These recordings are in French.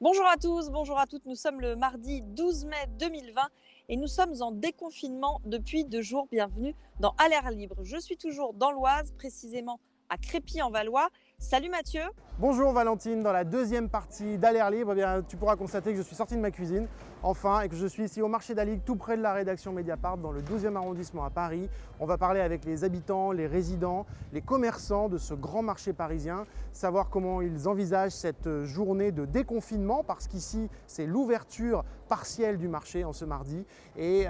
Bonjour à tous, bonjour à toutes. Nous sommes le mardi 12 mai 2020 et nous sommes en déconfinement depuis 2 jours. Bienvenue dans À l'air libre. Je suis toujours dans l'Oise, précisément à Crépy-en-Valois. Salut Mathieu. Bonjour Valentine, dans la deuxième partie d'À l'air libre, tu pourras constater que je suis sorti de ma cuisine, enfin, et que je suis ici au marché d'Alig, tout près de la rédaction Mediapart, dans le 12e arrondissement à Paris. On va parler avec les habitants, les résidents, les commerçants de ce grand marché parisien, savoir comment ils envisagent cette journée de déconfinement, parce qu'ici, c'est l'ouverture partielle du marché en ce mardi, et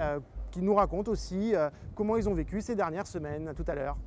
qui nous racontent aussi comment ils ont vécu ces dernières semaines. À tout à l'heure.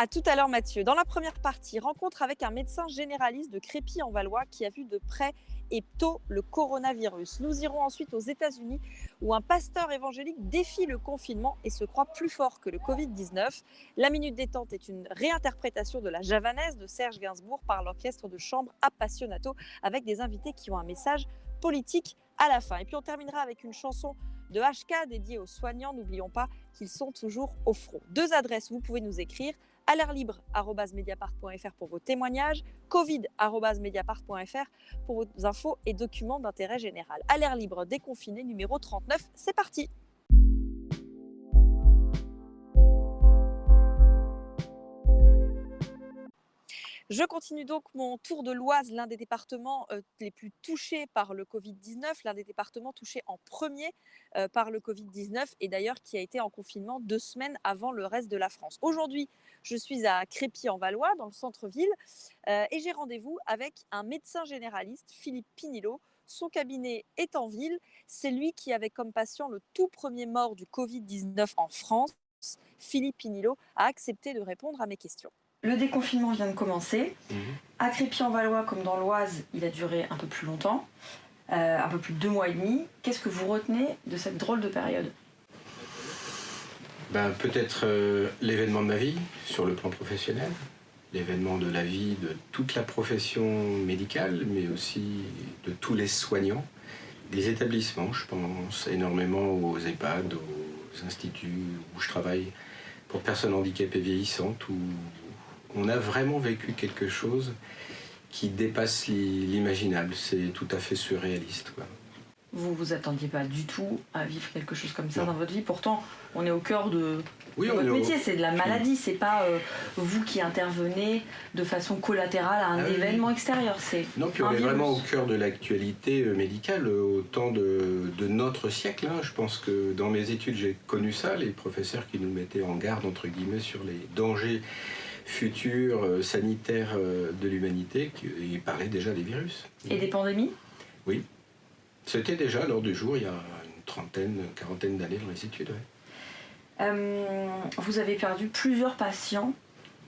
À tout à l'heure Mathieu. Dans la première partie, rencontre avec un médecin généraliste de Crépy-en-Valois qui a vu de près et tôt le coronavirus. Nous irons ensuite aux États-Unis où un pasteur évangélique défie le confinement et se croit plus fort que le Covid-19. La Minute Détente est une réinterprétation de la Javanaise de Serge Gainsbourg par l'orchestre de chambre Appassionato avec des invités qui ont un message politique à la fin. Et puis on terminera avec une chanson de HK dédiée aux soignants. N'oublions pas qu'ils sont toujours au front. 2 adresses où vous pouvez nous écrire: alairlibre@mediapart.fr pour vos témoignages, covid@mediapart.fr pour vos infos et documents d'intérêt général. À l'air libre déconfiné numéro 39, c'est parti. Je continue donc mon tour de l'Oise, l'un des départements les plus touchés par le Covid-19, l'un des départements touchés en premier par le Covid-19 et d'ailleurs qui a été en confinement 2 semaines avant le reste de la France. Aujourd'hui, je suis à Crépy-en-Valois, dans le centre-ville, et j'ai rendez-vous avec un médecin généraliste, Philippe Pinillo. Son cabinet est en ville. C'est lui qui avait comme patient le tout premier mort du Covid-19 en France. Philippe Pinillo a accepté de répondre à mes questions. Le déconfinement vient de commencer. À Crépy-en-Valois, comme dans l'Oise, il a duré un peu plus longtemps, un peu plus de 2 mois et demi. Qu'est-ce que vous retenez de cette drôle de période ? Peut-être l'événement de ma vie sur le plan professionnel, l'événement de la vie de toute la profession médicale, mais aussi de tous les soignants, des établissements. Je pense énormément aux EHPAD, aux instituts où je travaille pour personnes handicapées vieillissantes, où on a vraiment vécu quelque chose qui dépasse l'imaginable. C'est tout à fait surréaliste, quoi. Vous vous attendiez pas du tout à vivre quelque chose comme ça Non. dans votre vie. Pourtant, on est au cœur de votre est métier. C'est de la maladie. C'est pas vous qui intervenez de façon collatérale à un événement extérieur. Non, puis on est vraiment au cœur de l'actualité médicale, au temps de notre siècle. Je pense que dans mes études, j'ai connu ça, les professeurs qui nous mettaient en garde, entre guillemets, sur les dangers futurs sanitaires de l'humanité, qui parlaient déjà des virus. Et des pandémies ? Oui. C'était déjà à l'ordre du jour, il y a une quarantaine d'années dans les études. Ouais. Vous avez perdu plusieurs patients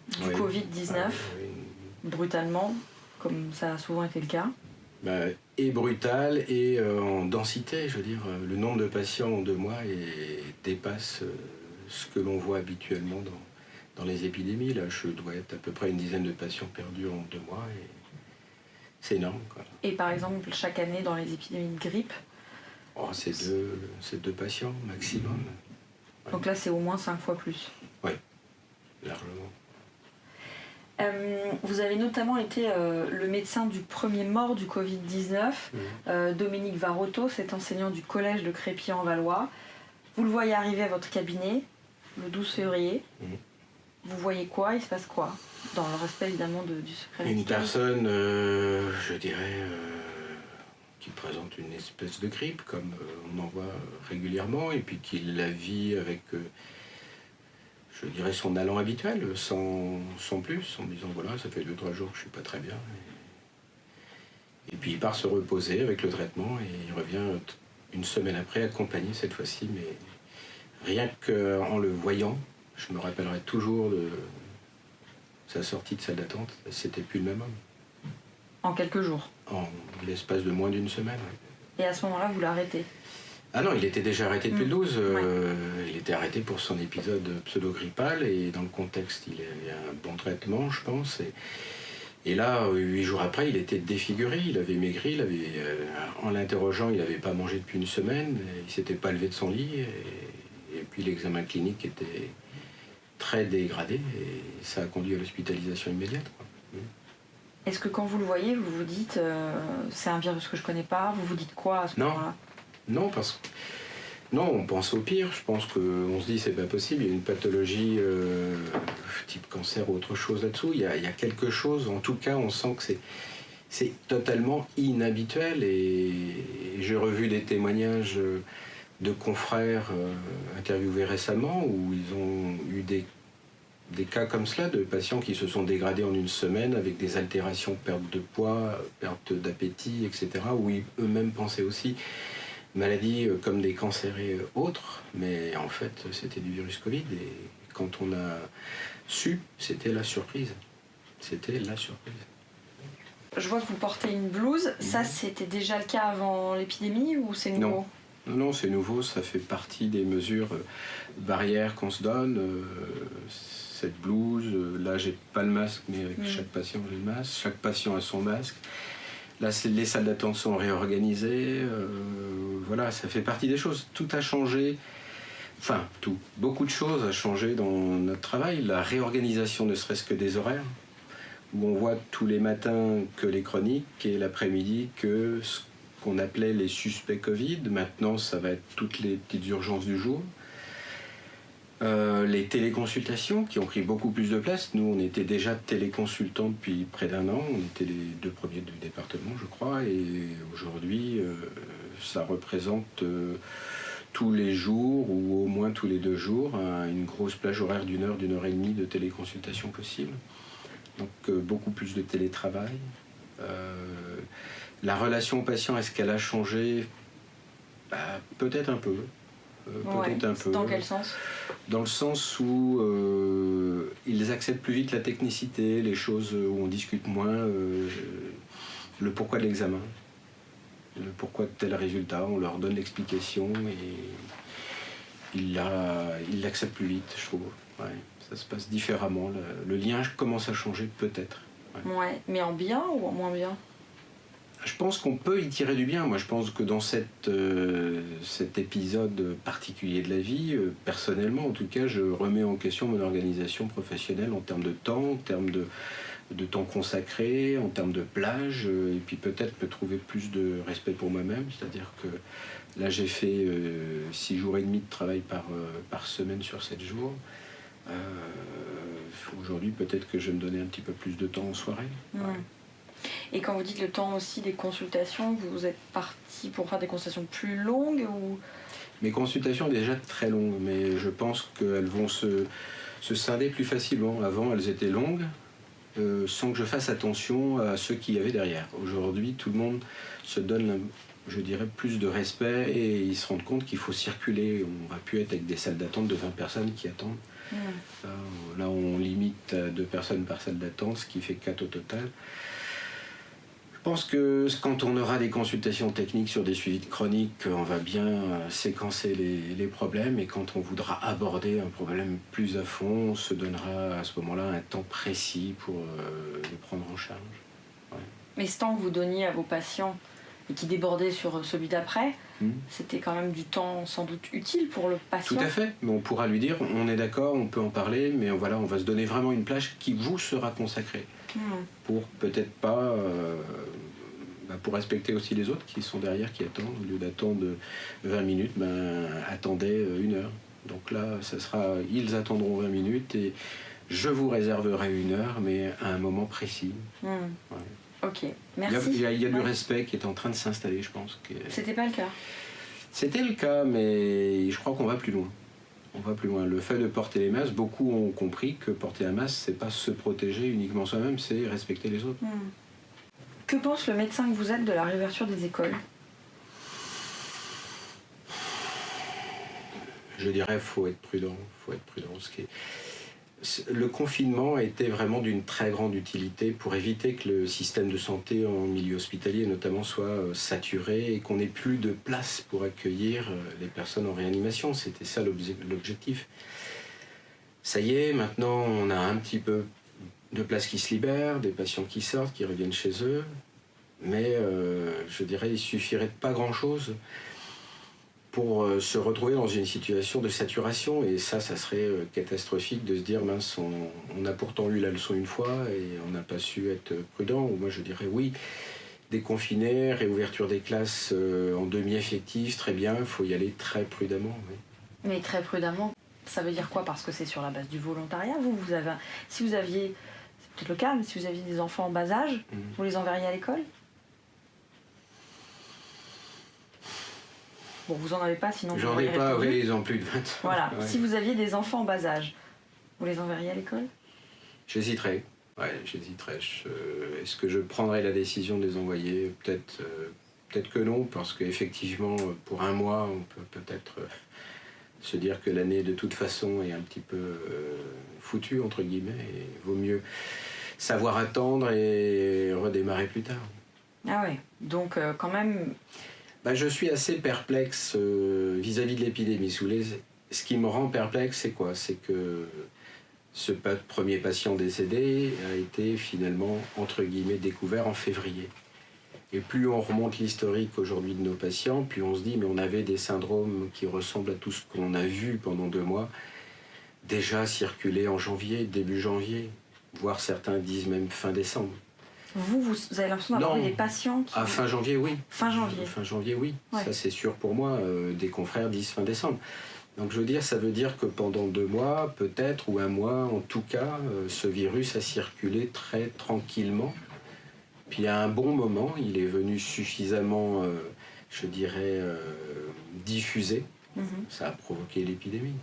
du Covid-19, brutalement, comme ça a souvent été le cas. Et brutal et en densité, je veux dire, le nombre de patients en 2 mois dépasse ce que l'on voit habituellement dans les épidémies. Là, je dois être à peu près une dizaine de patients perdus en 2 mois. Et c'est énorme, quoi. Et par exemple, chaque année, dans les épidémies de grippe, c'est 2 patients maximum. Ouais. Donc là, c'est au moins 5 fois plus. Oui, largement. Vous avez notamment été le médecin du premier mort du Covid-19, Dominique Varotto, cet enseignant du collège de Crépy-en-Valois. Vous le voyez arriver à votre cabinet le 12 février. Vous voyez quoi ? Il se passe quoi ? Dans le respect évidemment du secret médical. Une personne, je dirais, qui présente une espèce de grippe, comme on en voit régulièrement, et puis qui la vit avec, je dirais, son allant habituel, sans plus, en disant voilà, ça fait 2-3 jours que je suis pas très bien. Et puis il part se reposer avec le traitement, et il revient une semaine après, accompagné cette fois-ci, mais rien qu'en le voyant, je me rappellerai toujours de sa sortie de salle d'attente, c'était plus le même homme. En quelques jours ? En l'espace de moins d'une semaine. Ouais. Et à ce moment-là, vous l'arrêtez ? Ah non, il était déjà arrêté depuis le 12. Il était arrêté pour son épisode pseudo-grippal et dans le contexte, il avait un bon traitement, je pense. Et là, 8 jours après, il était défiguré, il avait maigri, en l'interrogeant, il n'avait pas mangé depuis une semaine, il ne s'était pas levé de son lit. Et puis l'examen clinique était très dégradé et ça a conduit à l'hospitalisation immédiate, quoi. Est-ce que quand vous le voyez, vous vous dites c'est un virus que je connais pas? Vous vous dites quoi à ce moment-là? Non, non, on pense au pire. Je pense qu'on se dit c'est pas possible, il y a une pathologie type cancer ou autre chose là-dessous. Il y a quelque chose, en tout cas on sent que c'est totalement inhabituel et j'ai revu des témoignages de confrères interviewés récemment où ils ont eu des cas comme cela, de patients qui se sont dégradés en une semaine avec des altérations, perte de poids, perte d'appétit, etc., où ils eux-mêmes pensaient aussi maladies comme des cancers et autres, mais en fait c'était du virus Covid et quand on a su, c'était la surprise. C'était la surprise. Je vois que vous portez une blouse, ça c'était déjà le cas avant l'épidémie ou c'est nouveau? Non, c'est nouveau, ça fait partie des mesures barrières qu'on se donne. Cette blouse, là j'ai pas le masque, mais avec chaque patient j'ai le masque, chaque patient a son masque. Là, les salles d'attente sont réorganisées. Voilà, ça fait partie des choses. Tout a changé. Enfin, tout. Beaucoup de choses a changé dans notre travail. La réorganisation, ne serait-ce que des horaires, où on voit tous les matins que les chroniques et l'après-midi que ce qu'on appelait les suspects Covid. Maintenant, ça va être toutes les petites urgences du jour. Les téléconsultations qui ont pris beaucoup plus de place. Nous, on était déjà téléconsultants depuis près d'1 an. On était les 2 premiers du département, je crois. Et aujourd'hui, ça représente tous les jours ou au moins tous les 2 jours une grosse plage horaire d'1 heure, d'1 heure et demie de téléconsultation possible. Donc beaucoup plus de télétravail. La relation au patient, est-ce qu'elle a changé? Peut-être un peu. Peut-être un peu. Dans quel sens? Dans le sens où ils acceptent plus vite la technicité, les choses où on discute moins, le pourquoi de l'examen, le pourquoi de tel résultat, on leur donne l'explication et ils l'acceptent plus vite, je trouve. Ouais, ça se passe différemment, le lien commence à changer peut-être. Ouais, mais en bien ou en moins bien? Je pense qu'on peut y tirer du bien. Moi, je pense que dans cet épisode particulier de la vie, personnellement, en tout cas, je remets en question mon organisation professionnelle en termes de temps, en termes de temps consacré, en termes de plage, et puis peut-être me trouver plus de respect pour moi-même. C'est-à-dire que là, j'ai fait 6 jours et demi de travail par semaine sur 7 jours. Aujourd'hui, peut-être que je vais me donner un petit peu plus de temps en soirée. Ouais. Et quand vous dites le temps aussi des consultations, vous êtes parti pour faire des consultations plus longues ou... Mes consultations sont déjà très longues, mais je pense qu'elles vont se scinder plus facilement. Avant, elles étaient longues, sans que je fasse attention à ceux qu'il y avait derrière. Aujourd'hui, tout le monde se donne, je dirais, plus de respect et ils se rendent compte qu'il faut circuler. On ne va plus être avec des salles d'attente de 20 personnes qui attendent. Là, on limite à 2 personnes par salle d'attente, ce qui fait 4 au total. Je pense que quand on aura des consultations techniques sur des suivis de chroniques, on va bien séquencer les problèmes et quand on voudra aborder un problème plus à fond, on se donnera à ce moment-là un temps précis pour le prendre en charge. Ouais. Mais ce temps que vous donniez à vos patients et qui débordait sur celui d'après, c'était quand même du temps sans doute utile pour le patient. Tout à fait, mais on pourra lui dire, on est d'accord, on peut en parler, mais voilà, on va se donner vraiment une plage qui vous sera consacrée. Pour peut-être pas... pour respecter aussi les autres qui sont derrière, qui attendent. Au lieu d'attendre 20 minutes, attendez 1 heure. Donc là, ça sera, ils attendront 20 minutes et je vous réserverai 1 heure, mais à un moment précis. Ouais. Ok, merci. Il y a du respect qui est en train de s'installer, je pense. C'était pas le cas? C'était le cas, mais je crois qu'on va plus loin. On va plus loin. Le fait de porter les masques, beaucoup ont compris que porter un masque, c'est pas se protéger uniquement soi-même, c'est respecter les autres. Que pense le médecin que vous êtes de la réouverture des écoles? Je dirais faut être prudent. Le confinement a été vraiment d'une très grande utilité pour éviter que le système de santé en milieu hospitalier notamment soit saturé et qu'on n'ait plus de place pour accueillir les personnes en réanimation. C'était ça l'objectif. Ça y est, maintenant on a un petit peu de place qui se libère, des patients qui sortent, qui reviennent chez eux, mais je dirais il suffirait de pas grand-chose pour se retrouver dans une situation de saturation. Et ça serait catastrophique de se dire, mince, on a pourtant eu la leçon une fois et on n'a pas su être prudent. Ou moi, je dirais oui, déconfiner, réouverture des classes en demi-effectif, très bien, il faut y aller très prudemment. Oui. Mais très prudemment, ça veut dire quoi? Parce que c'est sur la base du volontariat. Si vous aviez, c'est peut-être le cas, mais si vous aviez des enfants en bas âge, vous les enverriez à l'école? Bon, vous en avez pas, sinon J'en ai pas, oui, ils ont plus de 20 ans. Voilà, Ouais. si vous aviez des enfants en bas âge, vous les enverriez à l'école? J'hésiterais. Ouais, j'hésiterais. Est-ce que je prendrais la décision de les envoyer? Peut-être que non, parce qu'effectivement, pour un mois, on peut peut-être se dire que l'année, de toute façon, est un petit peu foutue, entre guillemets, et vaut mieux savoir attendre et redémarrer plus tard. Ah ouais, donc quand même... Je suis assez perplexe vis-à-vis de l'épidémie. Ce qui me rend perplexe, c'est quoi? C'est que ce premier patient décédé a été finalement, entre guillemets, découvert en février. Et plus on remonte l'historique aujourd'hui de nos patients, plus on se dit, mais on avait des syndromes qui ressemblent à tout ce qu'on a vu pendant 2 mois, déjà circuler en janvier, début janvier, voire certains disent même fin décembre. Vous avez l'impression d'avoir Non. des patients qui... À fin janvier, oui. Fin janvier. Fin janvier, oui. Ouais. Ça, c'est sûr pour moi. Des confrères disent fin décembre. Donc, je veux dire, ça veut dire que pendant 2 mois, peut-être, ou 1 mois, en tout cas, ce virus a circulé très tranquillement. Puis, à un bon moment, il est venu suffisamment, je dirais, diffusé. Ça a provoqué l'épidémie.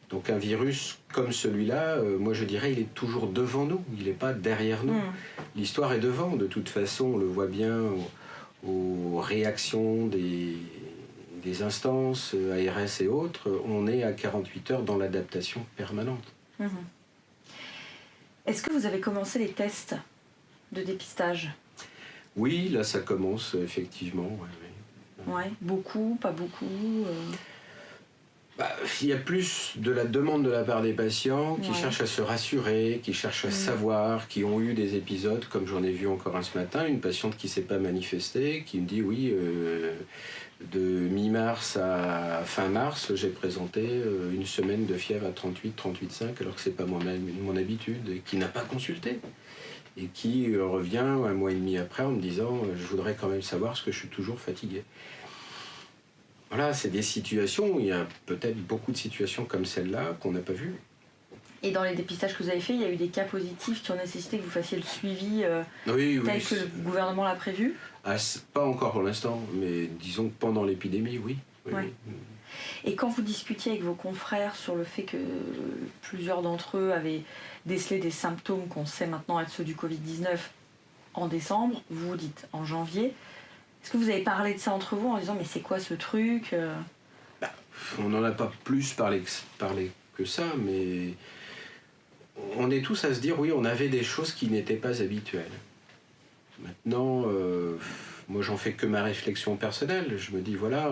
Donc, un virus comme celui-là, moi, je dirais, il est toujours devant nous. Il n'est pas derrière nous. L'histoire est devant. De toute façon, on le voit bien aux réactions des instances, ARS et autres. On est à 48 heures dans l'adaptation permanente. Est-ce que vous avez commencé les tests de dépistage? Oui, là, ça commence, effectivement. Ouais, beaucoup, pas beaucoup Il y a plus de la demande de la part des patients qui cherchent à se rassurer, qui cherchent à savoir, qui ont eu des épisodes, comme j'en ai vu encore un ce matin, une patiente qui ne s'est pas manifestée, qui me dit oui, de mi-mars à fin mars, j'ai présenté une semaine de fièvre à 38,5, alors que ce n'est pas mon habitude, et qui n'a pas consulté. Et qui revient 1 mois et demi après en me disant je voudrais quand même savoir parce que je suis toujours fatigué. Voilà, c'est des situations, il y a peut-être beaucoup de situations comme celle-là qu'on n'a pas vues. Et dans les dépistages que vous avez faits, il y a eu des cas positifs qui ont nécessité que vous fassiez le suivi tel que le gouvernement l'a prévu? Pas encore pour l'instant, mais disons que pendant l'épidémie, oui. Ouais. Et quand vous discutiez avec vos confrères sur le fait que plusieurs d'entre eux avaient décelé des symptômes qu'on sait maintenant être ceux du Covid-19 en décembre, vous vous dites en janvier, est-ce que vous avez parlé de ça entre vous en disant mais c'est quoi ce truc? On n'en a pas plus parlé que ça, mais on est tous à se dire oui, on avait des choses qui n'étaient pas habituelles. Maintenant, moi j'en fais que ma réflexion personnelle. Je me dis voilà,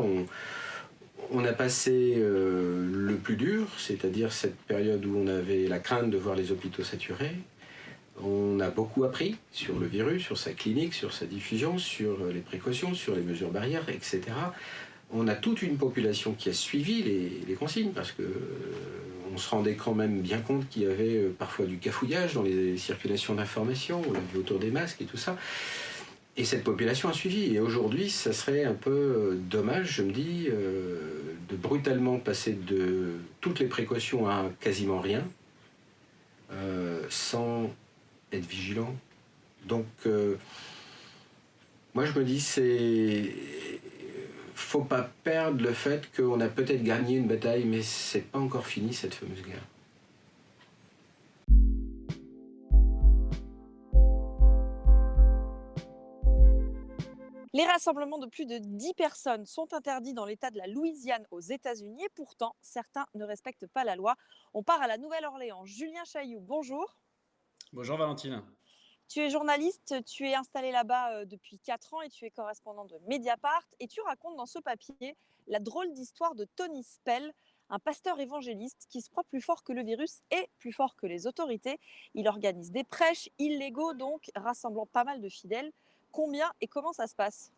on a passé le plus dur, c'est-à-dire cette période où on avait la crainte de voir les hôpitaux saturés. On a beaucoup appris sur le virus, sur sa clinique, sur sa diffusion, sur les précautions, sur les mesures barrières, etc. On a toute une population qui a suivi les consignes parce que on se rendait quand même bien compte qu'il y avait parfois du cafouillage dans les circulations d'informations, on l'a vu autour des masques et tout ça. Et cette population a suivi. Et aujourd'hui, ça serait un peu dommage, je me dis, de brutalement passer de toutes les précautions à quasiment rien, sans être vigilant. Donc, moi, je me dis, faut pas perdre le fait qu'on a peut-être gagné une bataille, mais c'est pas encore fini, cette fameuse guerre. Les rassemblements de plus de 10 personnes sont interdits dans l'État de la Louisiane aux États-Unis et pourtant, certains ne respectent pas la loi. On part à la Nouvelle-Orléans. Julien Chailloux, bonjour. Bonjour Valentine. Tu es journaliste, tu es installé là-bas depuis 4 ans et tu es correspondant de Mediapart. Et tu racontes dans ce papier la drôle d'histoire de Tony Spell, un pasteur évangéliste qui se croit plus fort que le virus et plus fort que les autorités. Il organise des prêches illégaux, donc rassemblant pas mal de fidèles. Combien et comment ça se passe?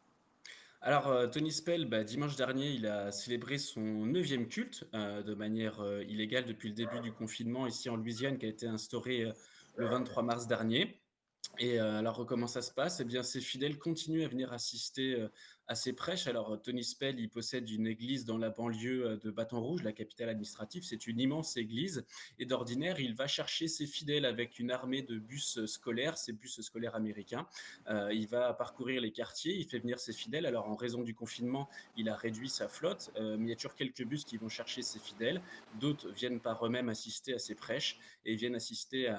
Alors, Tony Spell, dimanche dernier, il a célébré son neuvième culte, de manière, illégale depuis le début du confinement ici en Louisiane qui a été instauré, le 23 mars dernier. Et alors comment ça se passe? Eh bien, ses fidèles continuent à venir assister, à ses prêches. Alors, Tony Spell, il possède une église dans la banlieue, de Baton Rouge, la capitale administrative. C'est une immense église et d'ordinaire, il va chercher ses fidèles avec une armée de bus, scolaires, ces bus scolaires américains. Il va parcourir les quartiers, il fait venir ses fidèles. Alors, en raison du confinement, il a réduit sa flotte, mais il y a toujours quelques bus qui vont chercher ses fidèles. D'autres viennent par eux-mêmes assister à ses prêches et viennent assister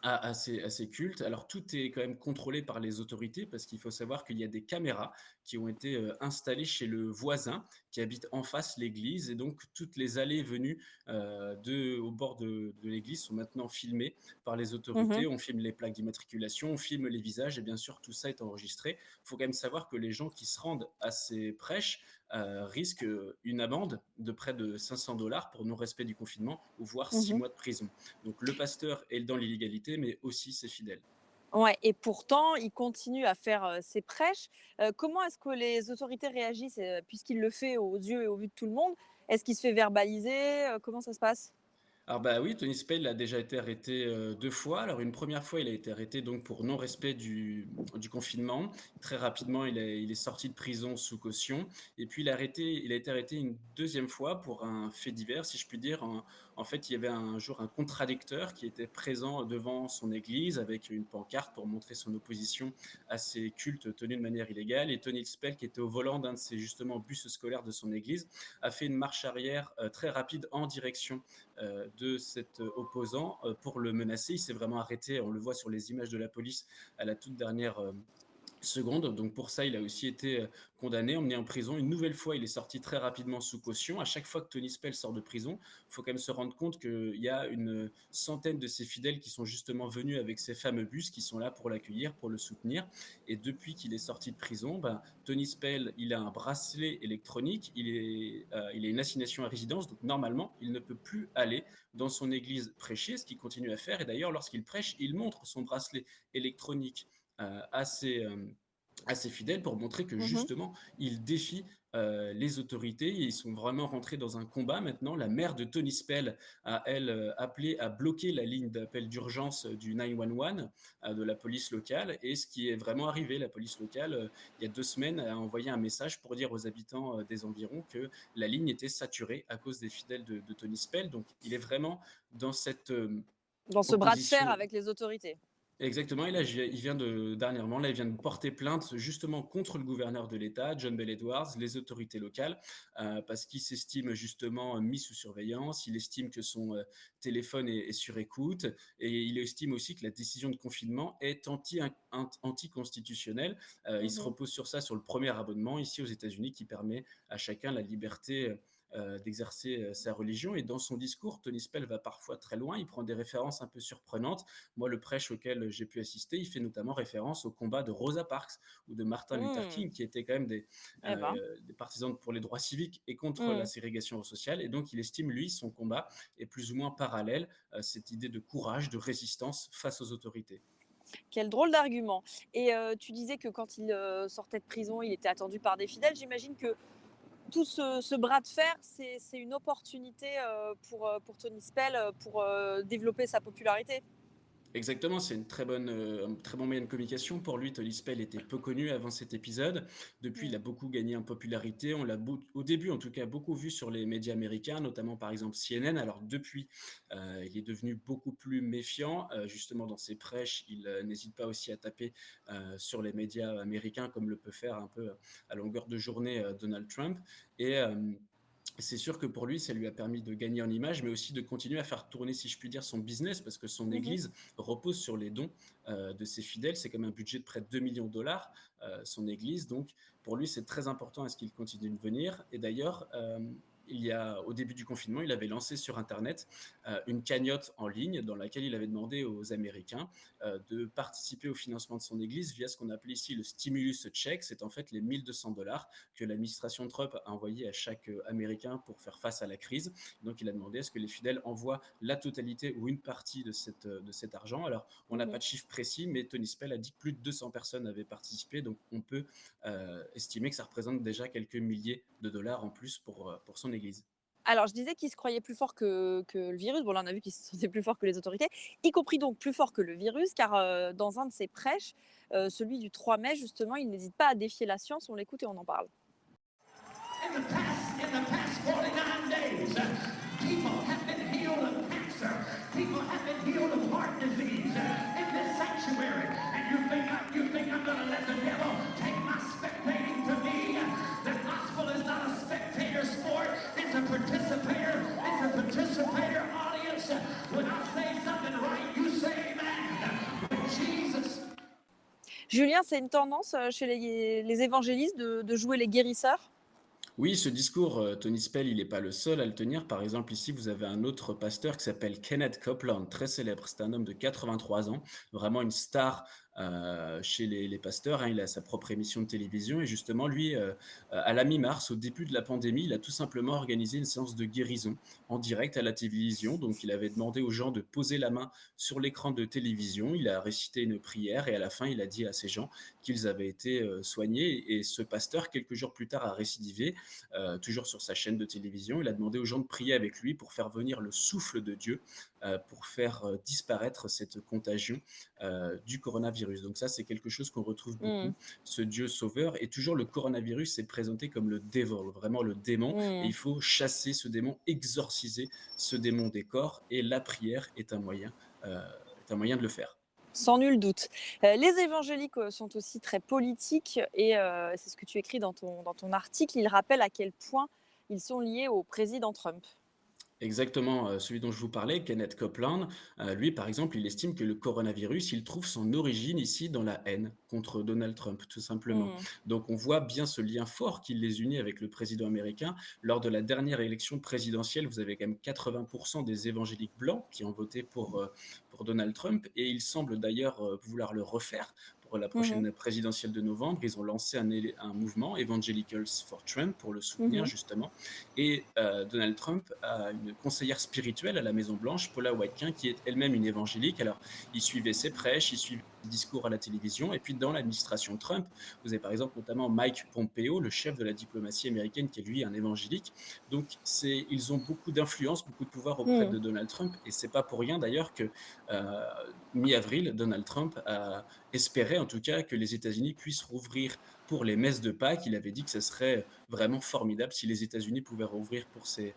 à ces cultes. Alors tout est quand même contrôlé par les autorités parce qu'il faut savoir qu'il y a des caméras qui ont été installées chez le voisin qui habite en face l'église et donc toutes les allées et venues au bord de l'église sont maintenant filmées par les Mmh. autorités. On filme les plaques d'immatriculation, on filme les visages et bien sûr tout ça est enregistré. Il faut quand même savoir que les gens qui se rendent à ces prêches risquent une amende de près de 500 $ pour non-respect du confinement ou voire 6 mois de prison. Donc le pasteur est dans l'illégalité, mais aussi ses fidèles. Ouais, et pourtant, il continue à faire, ses prêches. Comment est-ce que les autorités réagissent, puisqu'il le fait aux yeux et au vu de tout le monde? Est-ce qu'il se fait verbaliser? Comment ça se passe? Alors bah oui, Tony Spell a déjà été arrêté 2 fois. Alors une première fois, il a été arrêté donc pour non-respect du confinement. Très rapidement, il est sorti de prison sous caution et puis il a été arrêté une deuxième fois pour un fait divers, si je puis dire. En fait, il y avait un jour un contradicteur qui était présent devant son église avec une pancarte pour montrer son opposition à ces cultes tenus de manière illégale et Tony Spell, qui était au volant d'un de ces justement bus scolaires de son église, a fait une marche arrière, très rapide en direction de cet opposant pour le menacer. Il s'est vraiment arrêté, on le voit sur les images de la police à la toute dernière seconde. Donc pour ça, il a aussi été condamné, emmené en prison. Une nouvelle fois, il est sorti très rapidement sous caution. À chaque fois que Tony Spell sort de prison, il faut quand même se rendre compte qu'il y a une centaine de ses fidèles qui sont justement venus avec ces fameux bus, qui sont là pour l'accueillir, pour le soutenir. Et depuis qu'il est sorti de prison, Tony Spell, il a un bracelet électronique, il a une assignation à résidence, donc normalement, il ne peut plus aller dans son église prêcher, ce qu'il continue à faire. Et d'ailleurs, lorsqu'il prêche, il montre son bracelet électronique à ses fidèles pour montrer que Mmh. justement, il défie les autorités. Et ils sont vraiment rentrés dans un combat maintenant. La mère de Tony Spell a, elle, appelé à bloquer la ligne d'appel d'urgence du 911 de la police locale. Et ce qui est vraiment arrivé, la police locale, il y a 2 semaines, a envoyé un message pour dire aux habitants des environs que la ligne était saturée à cause des fidèles de Tony Spell. Donc, il est vraiment dans cette Dans ce bras de fer opposition. avec les autorités? Exactement, et là, il vient dernièrement, là, il vient de porter plainte justement contre le gouverneur de l'État, John Bell Edwards, les autorités locales, parce qu'il s'estime justement mis sous surveillance. Il estime que son téléphone est sur écoute, et il estime aussi que la décision de confinement est anticonstitutionnelle. Il se Mmh. repose sur ça, sur le premier abonnement ici aux États-Unis, qui permet à chacun la liberté d'exercer sa religion. Et dans son discours, Tony Spell va parfois très loin. Il prend des références un peu surprenantes. Moi, le prêche auquel j'ai pu assister, il fait notamment référence au combat de Rosa Parks ou de Martin Luther Mmh. King, qui étaient quand même Eh ben. des partisans pour les droits civiques et contre la Mmh. ségrégation sociale. Et donc, il estime, lui, son combat est plus ou moins parallèle à cette idée de courage, de résistance face aux autorités. Quel drôle d'argument. Et tu disais que quand il, sortait de prison, il était attendu par des fidèles. J'imagine que tout ce bras de fer, c'est une opportunité, pour Tony Spell, pour, développer sa popularité? Exactement, c'est un très bon moyen de communication. Pour lui, Tony Spell était peu connu avant cet épisode. Depuis, il Mmh. a beaucoup gagné en popularité. On l'a au début, en tout cas, beaucoup vu sur les médias américains, notamment par exemple CNN. Alors depuis, il est devenu beaucoup plus méfiant. Justement, dans ses prêches, il n'hésite pas aussi à taper sur les médias américains, comme le peut faire un peu à longueur de journée Donald Trump. Et c'est sûr que pour lui, ça lui a permis de gagner en image, mais aussi de continuer à faire tourner, si je puis dire, son business, parce que son Mmh. église repose sur les dons de ses fidèles. C'est comme un budget de près de 2 millions de dollars, son église. Donc, pour lui, c'est très important à ce qu'il continue de venir. Et d'ailleurs, au début du confinement, il avait lancé sur Internet une cagnotte en ligne dans laquelle il avait demandé aux Américains de participer au financement de son église via ce qu'on appelait ici le stimulus check. C'est en fait les 1 200 $ que l'administration Trump a envoyé à chaque Américain pour faire face à la crise. Donc, il a demandé à ce que les fidèles envoient la totalité ou une partie de cet argent. Alors, on n'a pas de chiffre précis, mais Tony Spell a dit que plus de 200 personnes avaient participé. Donc, on peut estimer que ça représente déjà quelques milliers de dollars en plus pour son église. Alors, je disais qu'il se croyait plus fort que le virus. Bon, là, on a vu qu'il se sentait plus fort que les autorités, y compris donc plus fort que le virus, car dans un de ses prêches, celui du 3 mai, justement, il n'hésite pas à défier la science. On l'écoute et on en parle. In the past 49 days, people have been healed of cancer. People have been healed of heart disease in this sanctuary. And you think I'm going to let the devil take my spectating to me? The gospel is not a spectator sport. It's a participator. It's a participator audience. When I say something right, you say amen. When Jesus... Julien, c'est une tendance chez les évangélistes de jouer les guérisseurs? Oui, ce discours, Tony Spell, il n'est pas le seul à le tenir. Par exemple, ici, vous avez un autre pasteur qui s'appelle Kenneth Copeland, très célèbre. C'est un homme de 83 ans, vraiment une star chez les pasteurs, hein. Il a sa propre émission de télévision et justement, lui, à la mi-mars, au début de la pandémie, il a tout simplement organisé une séance de guérison en direct à la télévision. Donc, il avait demandé aux gens de poser la main sur l'écran de télévision. Il a récité une prière et à la fin, il a dit à ces gens qu'ils avaient été soignés. Et ce pasteur, quelques jours plus tard, a récidivé, toujours sur sa chaîne de télévision. Il a demandé aux gens de prier avec lui pour faire venir le souffle de Dieu, pour faire disparaître cette contagion du coronavirus. Donc ça, c'est quelque chose qu'on retrouve beaucoup, ce Dieu sauveur. Et toujours, le coronavirus est présenté comme le devil, vraiment le démon. Et il faut chasser ce démon, exorciser ce démon des corps. Et la prière est un moyen de le faire. Sans nul doute. Les évangéliques sont aussi très politiques et c'est ce que tu écris dans ton article. Ils rappellent à quel point ils sont liés au président Trump. Exactement, celui dont je vous parlais, Kenneth Copeland, lui, par exemple, il estime que le coronavirus, il trouve son origine ici dans la haine contre Donald Trump, tout simplement. Donc on voit bien ce lien fort qui les unit avec le président américain. Lors de la dernière élection présidentielle, vous avez quand même 80% des évangéliques blancs qui ont voté pour Donald Trump et ils semblent d'ailleurs vouloir le refaire pour la prochaine présidentielle de novembre. Ils ont lancé un mouvement, Evangelicals for Trump, pour le soutenir justement. Et Donald Trump a une conseillère spirituelle à la Maison-Blanche, Paula White, qui est elle-même une évangélique. Alors, il suivait ses prêches, il suivait ses discours à la télévision. Et puis, dans l'administration Trump, vous avez par exemple notamment Mike Pompeo, le chef de la diplomatie américaine, qui est lui un évangélique. Donc, ils ont beaucoup d'influence, beaucoup de pouvoir auprès de Donald Trump. Et c'est pas pour rien d'ailleurs que mi-avril, Donald Trump a espéré en tout cas que les États-Unis puissent rouvrir pour les messes de Pâques. Il avait dit que ce serait vraiment formidable si les États-Unis pouvaient rouvrir pour ces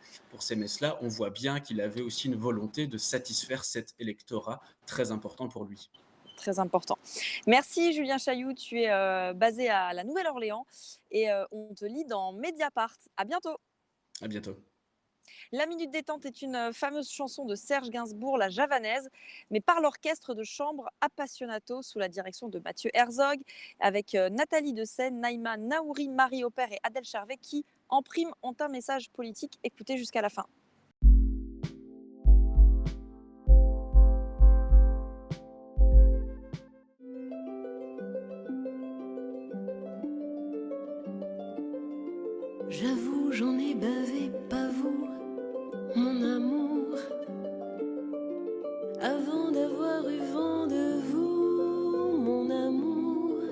messes-là. On voit bien qu'il avait aussi une volonté de satisfaire cet électorat très important pour lui. Très important. Merci Julien Chailloux, tu es basé à la Nouvelle-Orléans et on te lit dans Mediapart. À bientôt. À bientôt. La Minute Détente est une fameuse chanson de Serge Gainsbourg, la javanaise, mais par l'orchestre de chambre Appassionato sous la direction de Mathieu Herzog, avec Nathalie Dessay, Naïma Naouri, Marie Aubert et Adèle Charvet qui, en prime, ont un message politique. Écoutez jusqu'à la fin. J'avoue, j'en ai bavé, pas vous, mon amour, avant d'avoir eu vent de vous, mon amour.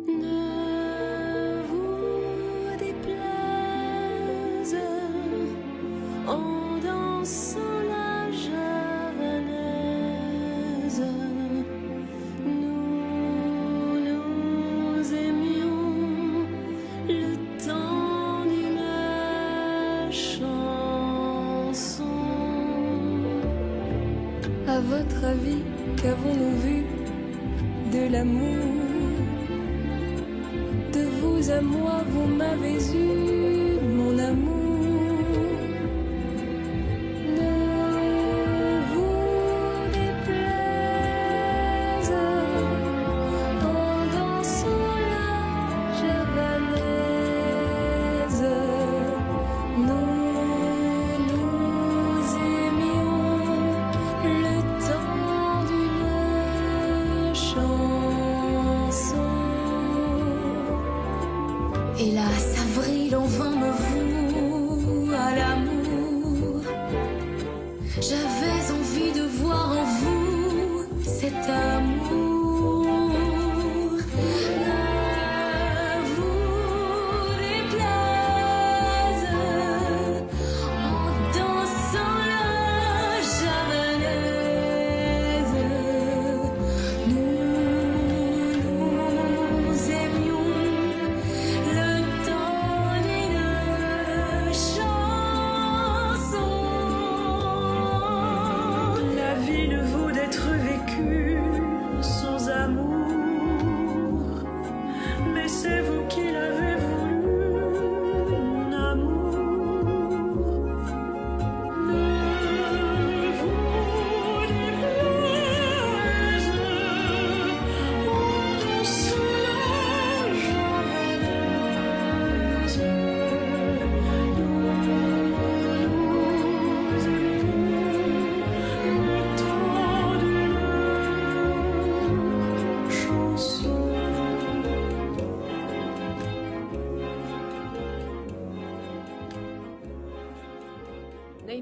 Ne vous déplaise en dansant la javanaise. Nous nous aimions le temps d'une chanson. À votre avis, qu'avons-nous vu de l'amour? De vous à moi, vous m'avez eu, mon amour. Ne vous déplaise en dansant la javanaise.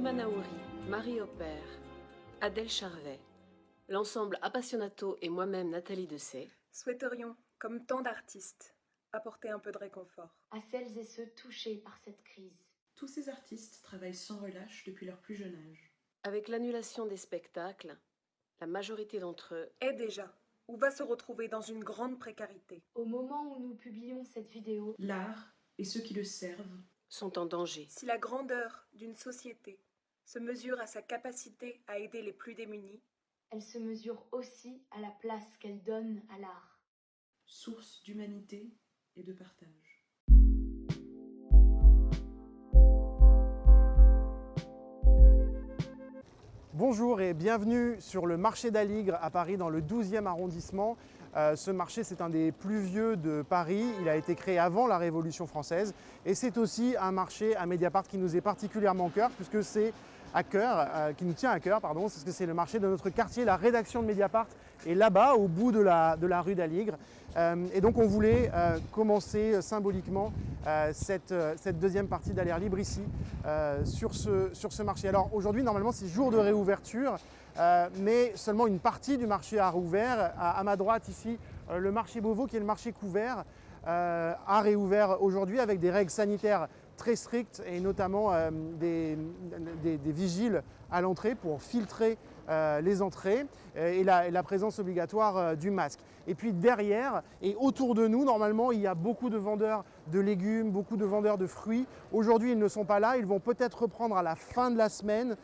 Halima Naouri, Marie Aubert, Adèle Charvet, l'ensemble Appassionato et moi-même Nathalie Dessay souhaiterions, comme tant d'artistes, apporter un peu de réconfort à celles et ceux touchés par cette crise. Tous ces artistes travaillent sans relâche depuis leur plus jeune âge. Avec l'annulation des spectacles, la majorité d'entre eux est déjà ou va se retrouver dans une grande précarité. Au moment où nous publions cette vidéo, L'art et ceux qui le servent sont en danger. Si la grandeur d'une société se mesure à sa capacité à aider les plus démunis, elle se mesure aussi à la place qu'elle donne à l'art. source d'humanité et de partage. Bonjour et bienvenue sur le marché d'Aligre à Paris dans le 12e arrondissement. Ce marché, c'est un des plus vieux de Paris. Il a été créé avant la Révolution française et c'est aussi un marché à Mediapart qui nous est particulièrement cœur puisque c'est qui nous tient à cœur, parce que c'est le marché de notre quartier. La rédaction de Mediapart est là-bas, au bout de la rue d'Aligre. Et donc on voulait commencer symboliquement cette deuxième partie d'Aller Libre ici, sur ce marché. Alors aujourd'hui, normalement, c'est jour de réouverture, mais seulement une partie du marché a rouvert. À ma droite ici, le marché Beauvau, qui est le marché couvert, a réouvert aujourd'hui avec des règles sanitaires très strictes et notamment des vigiles à l'entrée pour filtrer les entrées et la présence obligatoire du masque. Et puis derrière et autour de nous, normalement, il y a beaucoup de vendeurs de légumes, beaucoup de vendeurs de fruits. Aujourd'hui, ils ne sont pas là, ils vont peut-être reprendre à la fin de la semaine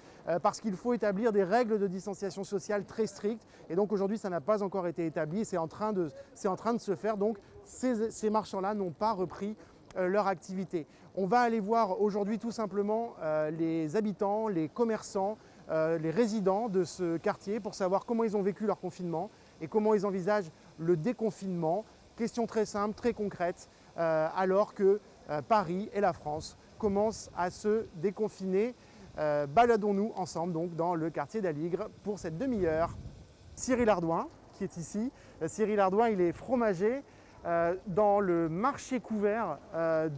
parce qu'il faut établir des règles de distanciation sociale très strictes. Et donc aujourd'hui, ça n'a pas encore été établi, c'est en train de se faire. Donc ces marchands-là n'ont pas repris leur activité. On va aller voir aujourd'hui tout simplement les habitants, les commerçants, les résidents de ce quartier pour savoir comment ils ont vécu leur confinement et comment ils envisagent le déconfinement. Question très simple, très concrète, alors que Paris et la France commencent à se déconfiner. Baladons-nous ensemble donc dans le quartier d'Aligre pour cette demi-heure. Cyril Ardouin qui est ici. Cyril Ardouin, il est fromager dans le marché couvert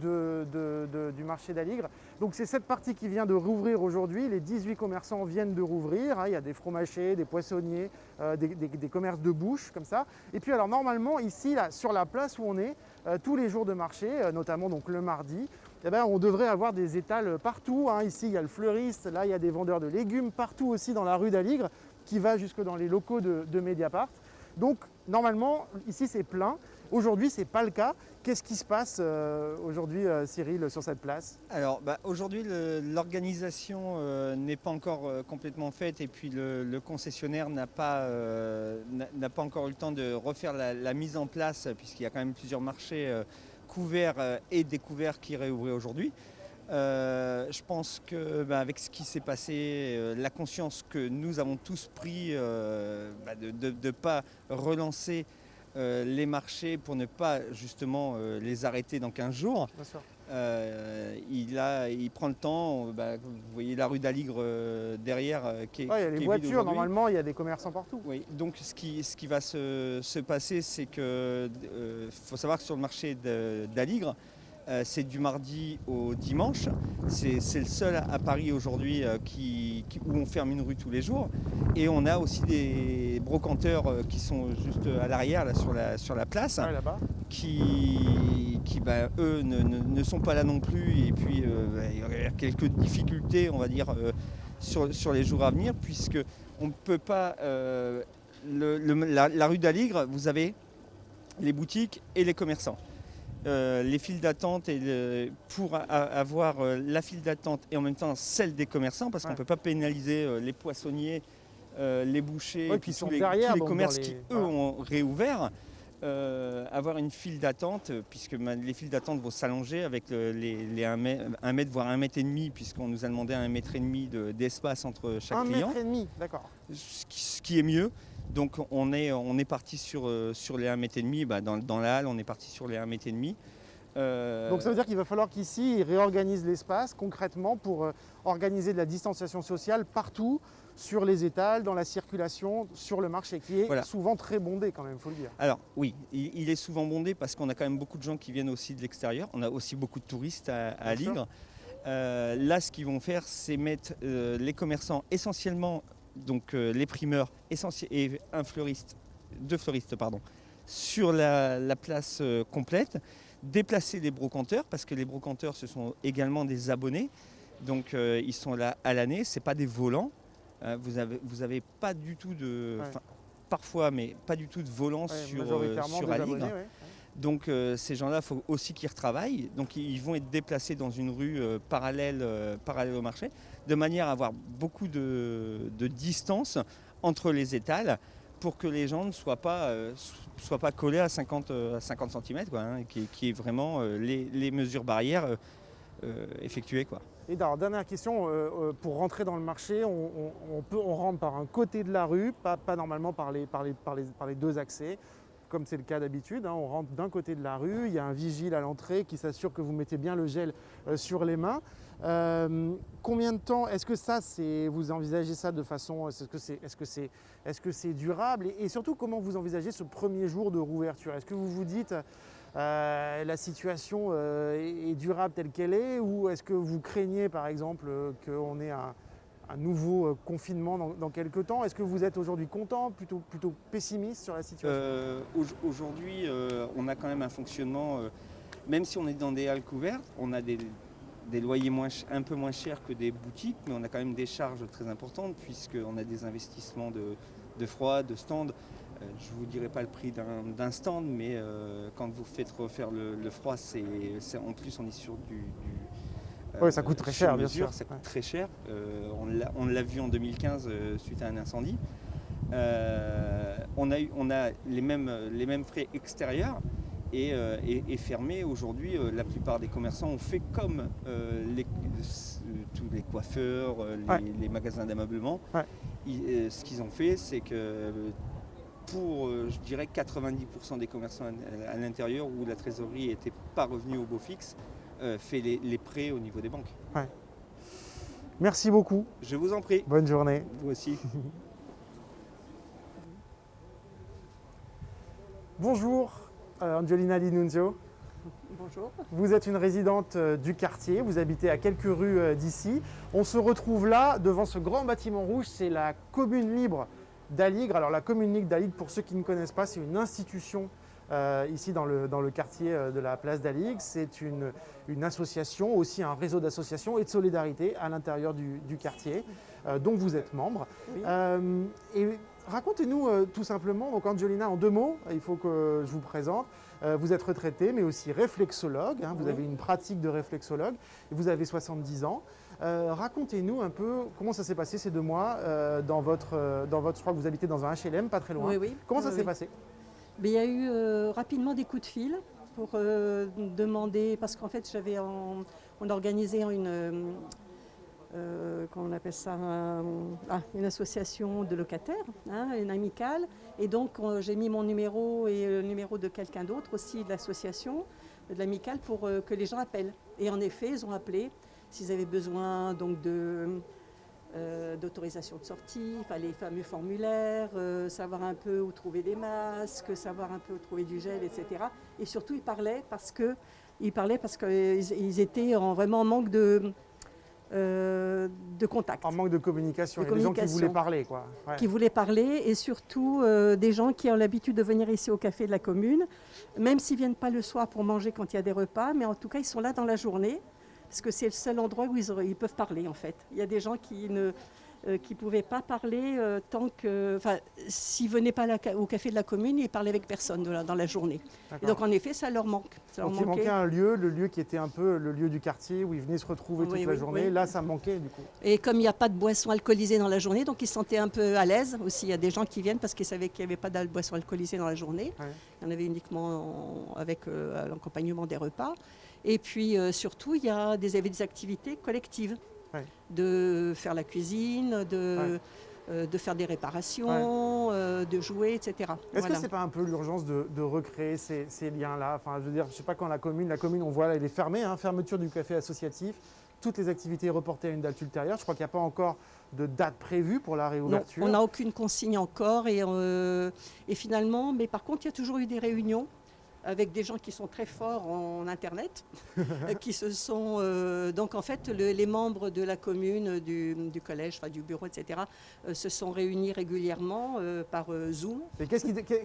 du marché d'Aligre. Donc c'est cette partie qui vient de rouvrir aujourd'hui. Les 18 commerçants viennent de rouvrir. Il y a des fromagers, des poissonniers, des commerces de bouche comme ça. Et puis alors normalement ici, là, sur la place où on est, tous les jours de marché, notamment donc le mardi, eh bien, on devrait avoir des étals partout. Ici il y a le fleuriste, là il y a des vendeurs de légumes, partout aussi dans la rue d'Aligre, qui va jusque dans les locaux de Mediapart. Donc normalement ici c'est plein. Aujourd'hui, ce n'est pas le cas. Qu'est-ce qui se passe aujourd'hui, Cyril, sur cette place? Alors, aujourd'hui, l'organisation n'est pas encore complètement faite et puis le concessionnaire n'a pas encore eu le temps de refaire la mise en place puisqu'il y a quand même plusieurs marchés couverts et découverts qui réouvraient aujourd'hui. Je pense qu'avec ce qui s'est passé, la conscience que nous avons tous pris de ne pas relancer les marchés pour ne pas justement les arrêter dans 15 jours. Il prend le temps. Vous voyez la rue d'Aligre derrière qui est. Il y a les voitures, normalement, il y a des commerçants partout. Oui, donc ce qui va se passer, c'est que faut savoir que sur le marché d'Aligre, c'est du mardi au dimanche. C'est le seul à Paris aujourd'hui où on ferme une rue tous les jours. Et on a aussi des brocanteurs qui sont juste à l'arrière, là, sur la place, là-bas, qui eux ne sont pas là non plus. Et puis il y aurait quelques difficultés, on va dire, sur les jours à venir, puisque on ne peut pas... la rue d'Aligre, vous avez les boutiques et les commerçants. Les files d'attente pour avoir la file d'attente et en même temps celle des commerçants, parce qu'on ne peut pas pénaliser les poissonniers, les bouchers et puis tous les commerces qui eux ont réouvert. Avoir une file d'attente, puisque les files d'attente vont s'allonger avec les 1 mètre voire 1,5 mètre, puisqu'on nous a demandé 1,5 mètre d'espace entre chaque client. 1,5 mètre, d'accord. Ce qui est mieux. Donc on est parti sur les 1,5 mètre. Dans la halle, on est parti sur les 1,5 mètre. Donc ça veut dire qu'il va falloir qu'ici, ils réorganisent l'espace concrètement pour organiser de la distanciation sociale partout, sur les étals, dans la circulation, sur le marché, qui est souvent très bondé quand même, il faut le dire. Alors oui, il est souvent bondé parce qu'on a quand même beaucoup de gens qui viennent aussi de l'extérieur. On a aussi beaucoup de touristes à Aligre. Là, ce qu'ils vont faire, c'est mettre les commerçants essentiellement, donc les primeurs et deux fleuristes, sur la place complète, déplacer les brocanteurs, parce que les brocanteurs, ce sont également des abonnés, donc ils sont là à l'année, ce n'est pas des volants. Vous avez pas du tout de... Parfois, mais pas du tout de volants sur Aligre. Donc ces gens-là, il faut aussi qu'ils retravaillent. Donc ils vont être déplacés dans une rue parallèle au marché, de manière à avoir beaucoup de distance entre les étals pour que les gens ne soient pas collés à 50 cm, qui est vraiment les mesures barrières effectuées, quoi. Et alors, dernière question, pour rentrer dans le marché, on rentre par un côté de la rue, pas normalement par les deux accès, comme c'est le cas d'habitude. On rentre d'un côté de la rue, il y a un vigile à l'entrée qui s'assure que vous mettez bien le gel sur les mains. Combien de temps, est-ce que vous envisagez ça de façon, est-ce que c'est durable et surtout comment vous envisagez ce premier jour de rouverture? Est-ce que vous vous dites la situation est durable telle qu'elle est, ou est-ce que vous craignez par exemple qu'on ait un nouveau confinement dans quelques temps? Est-ce que vous êtes aujourd'hui content, plutôt pessimiste sur la situation? Aujourd'hui, on a quand même un fonctionnement, même si on est dans des halles couvertes, on a des loyers un peu moins chers que des boutiques, mais on a quand même des charges très importantes puisqu'on a des investissements de froid, de stand. Je ne vous dirai pas le prix d'un stand, mais quand vous faites refaire le froid, en plus on est sur du oui, ça coûte très cher, bien sûr. Ça coûte très cher. On l'a vu en 2015 suite à un incendie. On a les mêmes frais extérieurs et fermés. Aujourd'hui, la plupart des commerçants ont fait comme tous les coiffeurs, les magasins d'ameublement. Ce qu'ils ont fait, c'est que pour, je dirais, 90% des commerçants à l'intérieur où la trésorerie n'était pas revenue au beau fixe, fait les prêts au niveau des banques. Merci beaucoup. Je vous en prie. Bonne journée. Vous aussi. Bonjour, Angelina Di Nunzio. Bonjour. Vous êtes une résidente du quartier, vous habitez à quelques rues d'ici. On se retrouve là, devant ce grand bâtiment rouge, c'est la commune libre d'Aligre. Alors la commune libre d'Aligre, pour ceux qui ne connaissent pas, c'est une institution ici dans le quartier de la place d'Aligre. C'est une association, aussi un réseau d'associations et de solidarité à l'intérieur du quartier, dont vous êtes membre. Oui. Et racontez-nous tout simplement, donc Angelina, en 2 mots, il faut que je vous présente. Vous êtes retraitée, mais aussi réflexologue. Vous avez une pratique de réflexologue et vous avez 70 ans. Racontez-nous un peu comment ça s'est passé ces 2 mois dans votre, je crois que vous habitez dans un HLM, pas très loin. Oui. Comment ça s'est passé? Mais il y a eu rapidement des coups de fil pour demander, parce qu'en fait on a organisé comment on appelle ça, une association de locataires, une amicale, et donc j'ai mis mon numéro et le numéro de quelqu'un d'autre aussi de l'association, de l'amicale, pour que les gens appellent. Et en effet, ils ont appelé s'ils avaient besoin donc d'autorisation de sortie, les fameux formulaires, savoir un peu où trouver des masques, savoir un peu où trouver du gel, etc. Et surtout, ils parlaient parce qu'ils étaient vraiment en manque de contact. En manque de communication. Il y a des gens qui voulaient parler, quoi. Qui voulaient parler, et surtout des gens qui ont l'habitude de venir ici au café de la commune, même s'ils ne viennent pas le soir pour manger quand il y a des repas, mais en tout cas, ils sont là dans la journée. Parce que c'est le seul endroit où ils peuvent parler, en fait. Il y a des gens qui ne pouvaient pas parler tant que... Enfin, s'ils ne venaient pas au café de la commune, ils parlaient avec personne dans la journée. Et donc, en effet, ça leur manque. Donc, il manquait un lieu, le lieu qui était un peu le lieu du quartier où ils venaient se retrouver toute la journée. Là, ça manquait, du coup. Et comme il n'y a pas de boissons alcoolisées dans la journée, donc ils se sentaient un peu à l'aise aussi. Il y a des gens qui viennent parce qu'ils savaient qu'il n'y avait pas de boissons alcoolisées dans la journée. Il y en avait uniquement avec l'accompagnement des repas. Et puis surtout, il y avait des activités collectives, de faire la cuisine, de faire des réparations, de jouer, etc. Est-ce que ce n'est pas un peu l'urgence de recréer ces liens-là? Enfin, je veux dire, je ne sais pas quand la commune, on voit, elle est fermée, fermeture du café associatif, toutes les activités reportées à une date ultérieure. Je crois qu'il n'y a pas encore de date prévue pour la réouverture. Non, on n'a aucune consigne encore, et finalement, mais par contre, il y a toujours eu des réunions avec des gens qui sont très forts en Internet, qui se sont... donc en fait, les membres de la commune, du collège, enfin, du bureau, etc., se sont réunis régulièrement par Zoom. Mais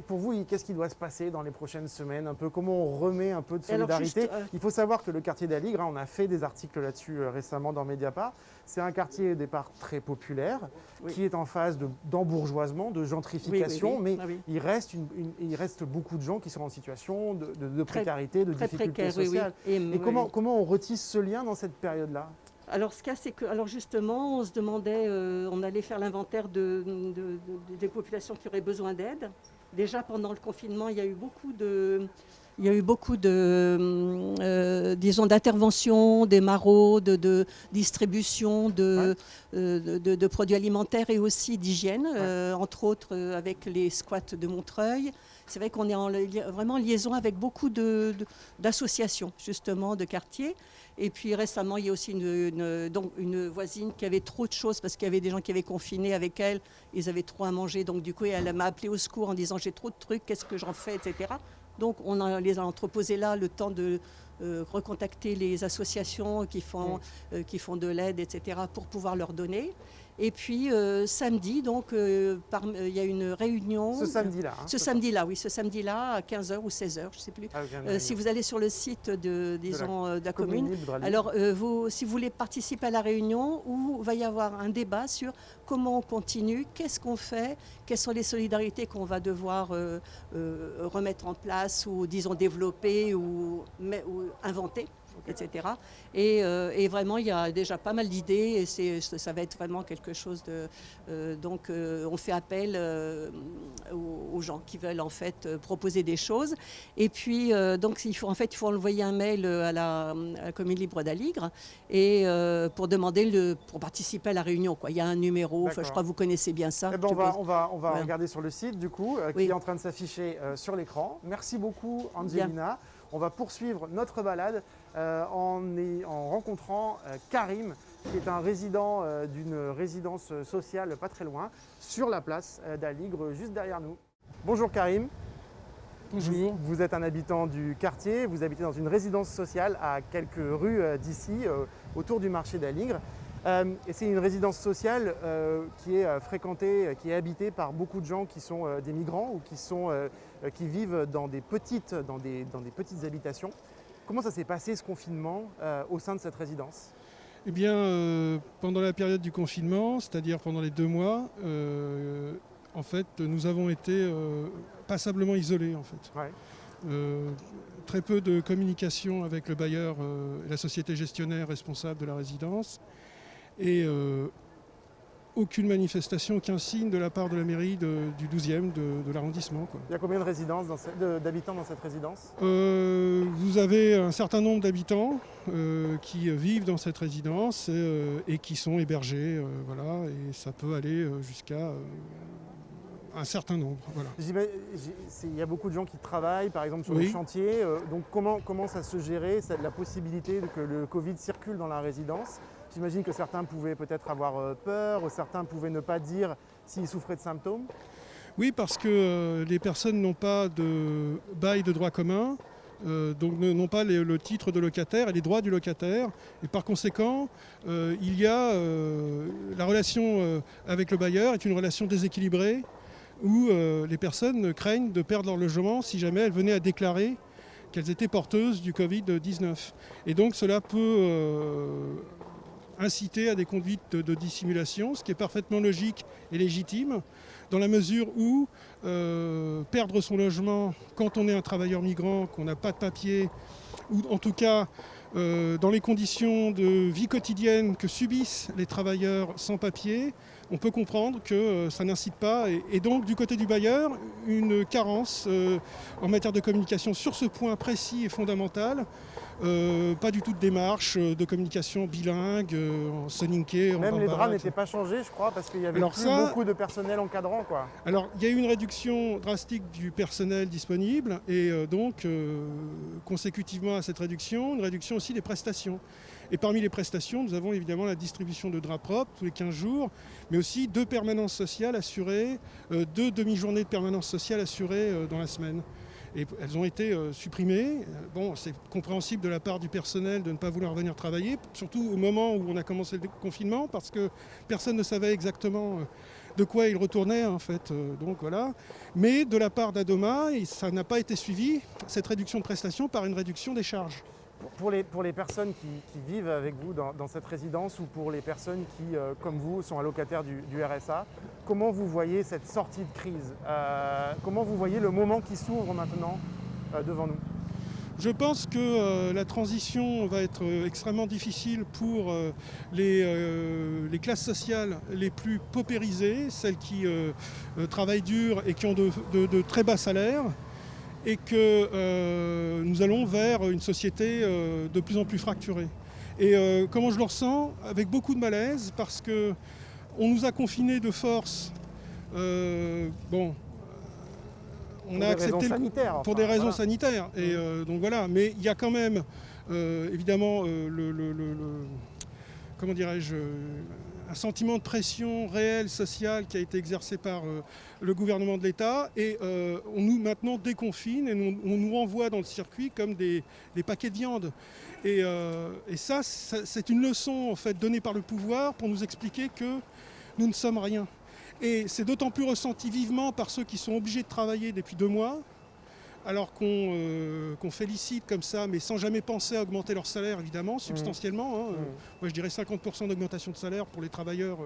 pour vous, qu'est-ce qui doit se passer dans les prochaines semaines? Un peu, comment on remet un peu de solidarité? Il faut savoir que le quartier d'Aligre, on a fait des articles là-dessus récemment dans Mediapart, c'est un quartier au départ très populaire, qui est en phase d'embourgeoisement, de gentrification, mais il reste beaucoup de gens qui sont en situation de précarité, de difficultés sociales. Et comment on retisse ce lien dans cette période-là? Alors, ce qu'il y a, c'est que, alors justement, on se demandait, on allait faire l'inventaire des populations qui auraient besoin d'aide. Déjà, pendant le confinement, il y a eu beaucoup disons, d'interventions, des maraudes, de distribution de produits alimentaires et aussi d'hygiène, entre autres avec les squats de Montreuil. C'est vrai qu'on est vraiment en liaison avec beaucoup d'associations, justement, de quartiers. Et puis récemment, il y a aussi une voisine qui avait trop de choses parce qu'il y avait des gens qui avaient confiné avec elle. Ils avaient trop à manger. Donc du coup, elle m'a appelé au secours en disant « j'ai trop de trucs, qu'est-ce que j'en fais ?» etc. Donc on les a entreposés là, le temps de recontacter les associations qui font de l'aide, etc. pour pouvoir leur donner. Et puis samedi, donc, il y a une réunion. Ce samedi-là. Ce samedi-là, oui, ce samedi-là à 15h ou 16h, je ne sais plus. Si vous allez sur le site de la commune, alors si vous voulez participer à la réunion, où va y avoir un débat sur comment on continue, qu'est-ce qu'on fait, quelles sont les solidarités qu'on va devoir remettre en place ou, disons, développer ou inventer. Etc. Et vraiment, il y a déjà pas mal d'idées et ça va être vraiment quelque chose de... donc, on fait appel aux gens qui veulent en fait proposer des choses. Et puis, donc, il faut envoyer un mail à la commune libre d'Aligre et pour demander pour participer à la réunion, quoi. Il y a un numéro, je crois que vous connaissez bien ça. Eh ben, on va regarder sur le site, du coup, qui est en train de s'afficher sur l'écran. Merci beaucoup, Angelina. Bien. On va poursuivre notre balade en rencontrant Karim, qui est un résident d'une résidence sociale pas très loin, sur la place d'Aligre, juste derrière nous. Bonjour Karim. Bonjour. Vous êtes un habitant du quartier, vous habitez dans une résidence sociale à quelques rues d'ici, autour du marché d'Aligre. Et c'est une résidence sociale qui est fréquentée, qui est habitée par beaucoup de gens qui sont des migrants ou qui vivent dans des petites habitations. Comment ça s'est passé ce confinement au sein de cette résidence? Eh bien, pendant la période du confinement, c'est-à-dire pendant les 2 mois, en fait, nous avons été passablement isolés. En fait. Ouais. Très peu de communication avec le bailleur et la société gestionnaire responsable de la résidence. Et aucune manifestation, aucun signe de la part de la mairie du 12e de l'arrondissement. Il y a combien d'habitants dans cette résidence? Vous avez un certain nombre d'habitants qui vivent dans cette résidence et qui sont hébergés. Voilà, et ça peut aller jusqu'à un certain nombre. Voilà. Il y a beaucoup de gens qui travaillent, par exemple, sur le chantier. Donc comment ça se gérait, la possibilité que le Covid circule dans la résidence? J'imagine que certains pouvaient peut-être avoir peur, ou certains pouvaient ne pas dire s'ils souffraient de symptômes. Oui, parce que les personnes n'ont pas de bail de droit commun, donc n'ont pas le titre de locataire et les droits du locataire. Et par conséquent, il y a la relation avec le bailleur est une relation déséquilibrée où les personnes craignent de perdre leur logement si jamais elles venaient à déclarer qu'elles étaient porteuses du Covid-19. Et donc cela peut inciter à des conduites de dissimulation, ce qui est parfaitement logique et légitime, dans la mesure où perdre son logement quand on est un travailleur migrant, qu'on n'a pas de papier, ou en tout cas dans les conditions de vie quotidienne que subissent les travailleurs sans papier, on peut comprendre que ça n'incite pas. Et donc du côté du bailleur, une carence en matière de communication sur ce point précis et fondamental. Pas du tout de démarche de communication bilingue, en soninké, en même bambara, les draps n'étaient pas changés, je crois, parce qu'il y avait beaucoup de personnel encadrant, quoi. Alors, il y a eu une réduction drastique du personnel disponible et donc, consécutivement à cette réduction, une réduction aussi des prestations. Et parmi les prestations, nous avons évidemment la distribution de draps propres tous les 15 jours, mais aussi 2 permanences sociales assurées, 2 demi-journées de permanence sociale assurées dans la semaine. et elles ont été supprimées. Bon, c'est compréhensible de la part du personnel de ne pas vouloir venir travailler, surtout au moment où on a commencé le confinement, parce que personne ne savait exactement de quoi il retournait en fait. Donc voilà. Mais de la part d'Adoma, ça n'a pas été suivi, cette réduction de prestations, par une réduction des charges. Pour les personnes qui vivent avec vous dans cette résidence ou pour les personnes qui, comme vous, sont allocataires du RSA, comment vous voyez cette sortie de crise? Comment vous voyez le moment qui s'ouvre maintenant devant nous? Je pense que la transition va être extrêmement difficile pour les classes sociales les plus paupérisées, celles qui travaillent dur et qui ont de très bas salaires, et que nous allons vers une société de plus en plus fracturée. Et comment je le ressens? Avec beaucoup de malaise, parce qu'on nous a confinés de force. On a accepté pour des raisons sanitaires. Et donc voilà, mais il y a quand même évidemment comment dirais-je, un sentiment de pression réelle, sociale, qui a été exercé par le gouvernement de l'État. Et on nous maintenant déconfine et on nous renvoie dans le circuit comme des paquets de viande. Et ça, c'est une leçon en fait donnée par le pouvoir pour nous expliquer que nous ne sommes rien. Et c'est d'autant plus ressenti vivement par ceux qui sont obligés de travailler depuis 2 mois, alors qu'on félicite comme ça, mais sans jamais penser à augmenter leur salaire, évidemment, substantiellement. Moi, je dirais 50% d'augmentation de salaire pour les travailleurs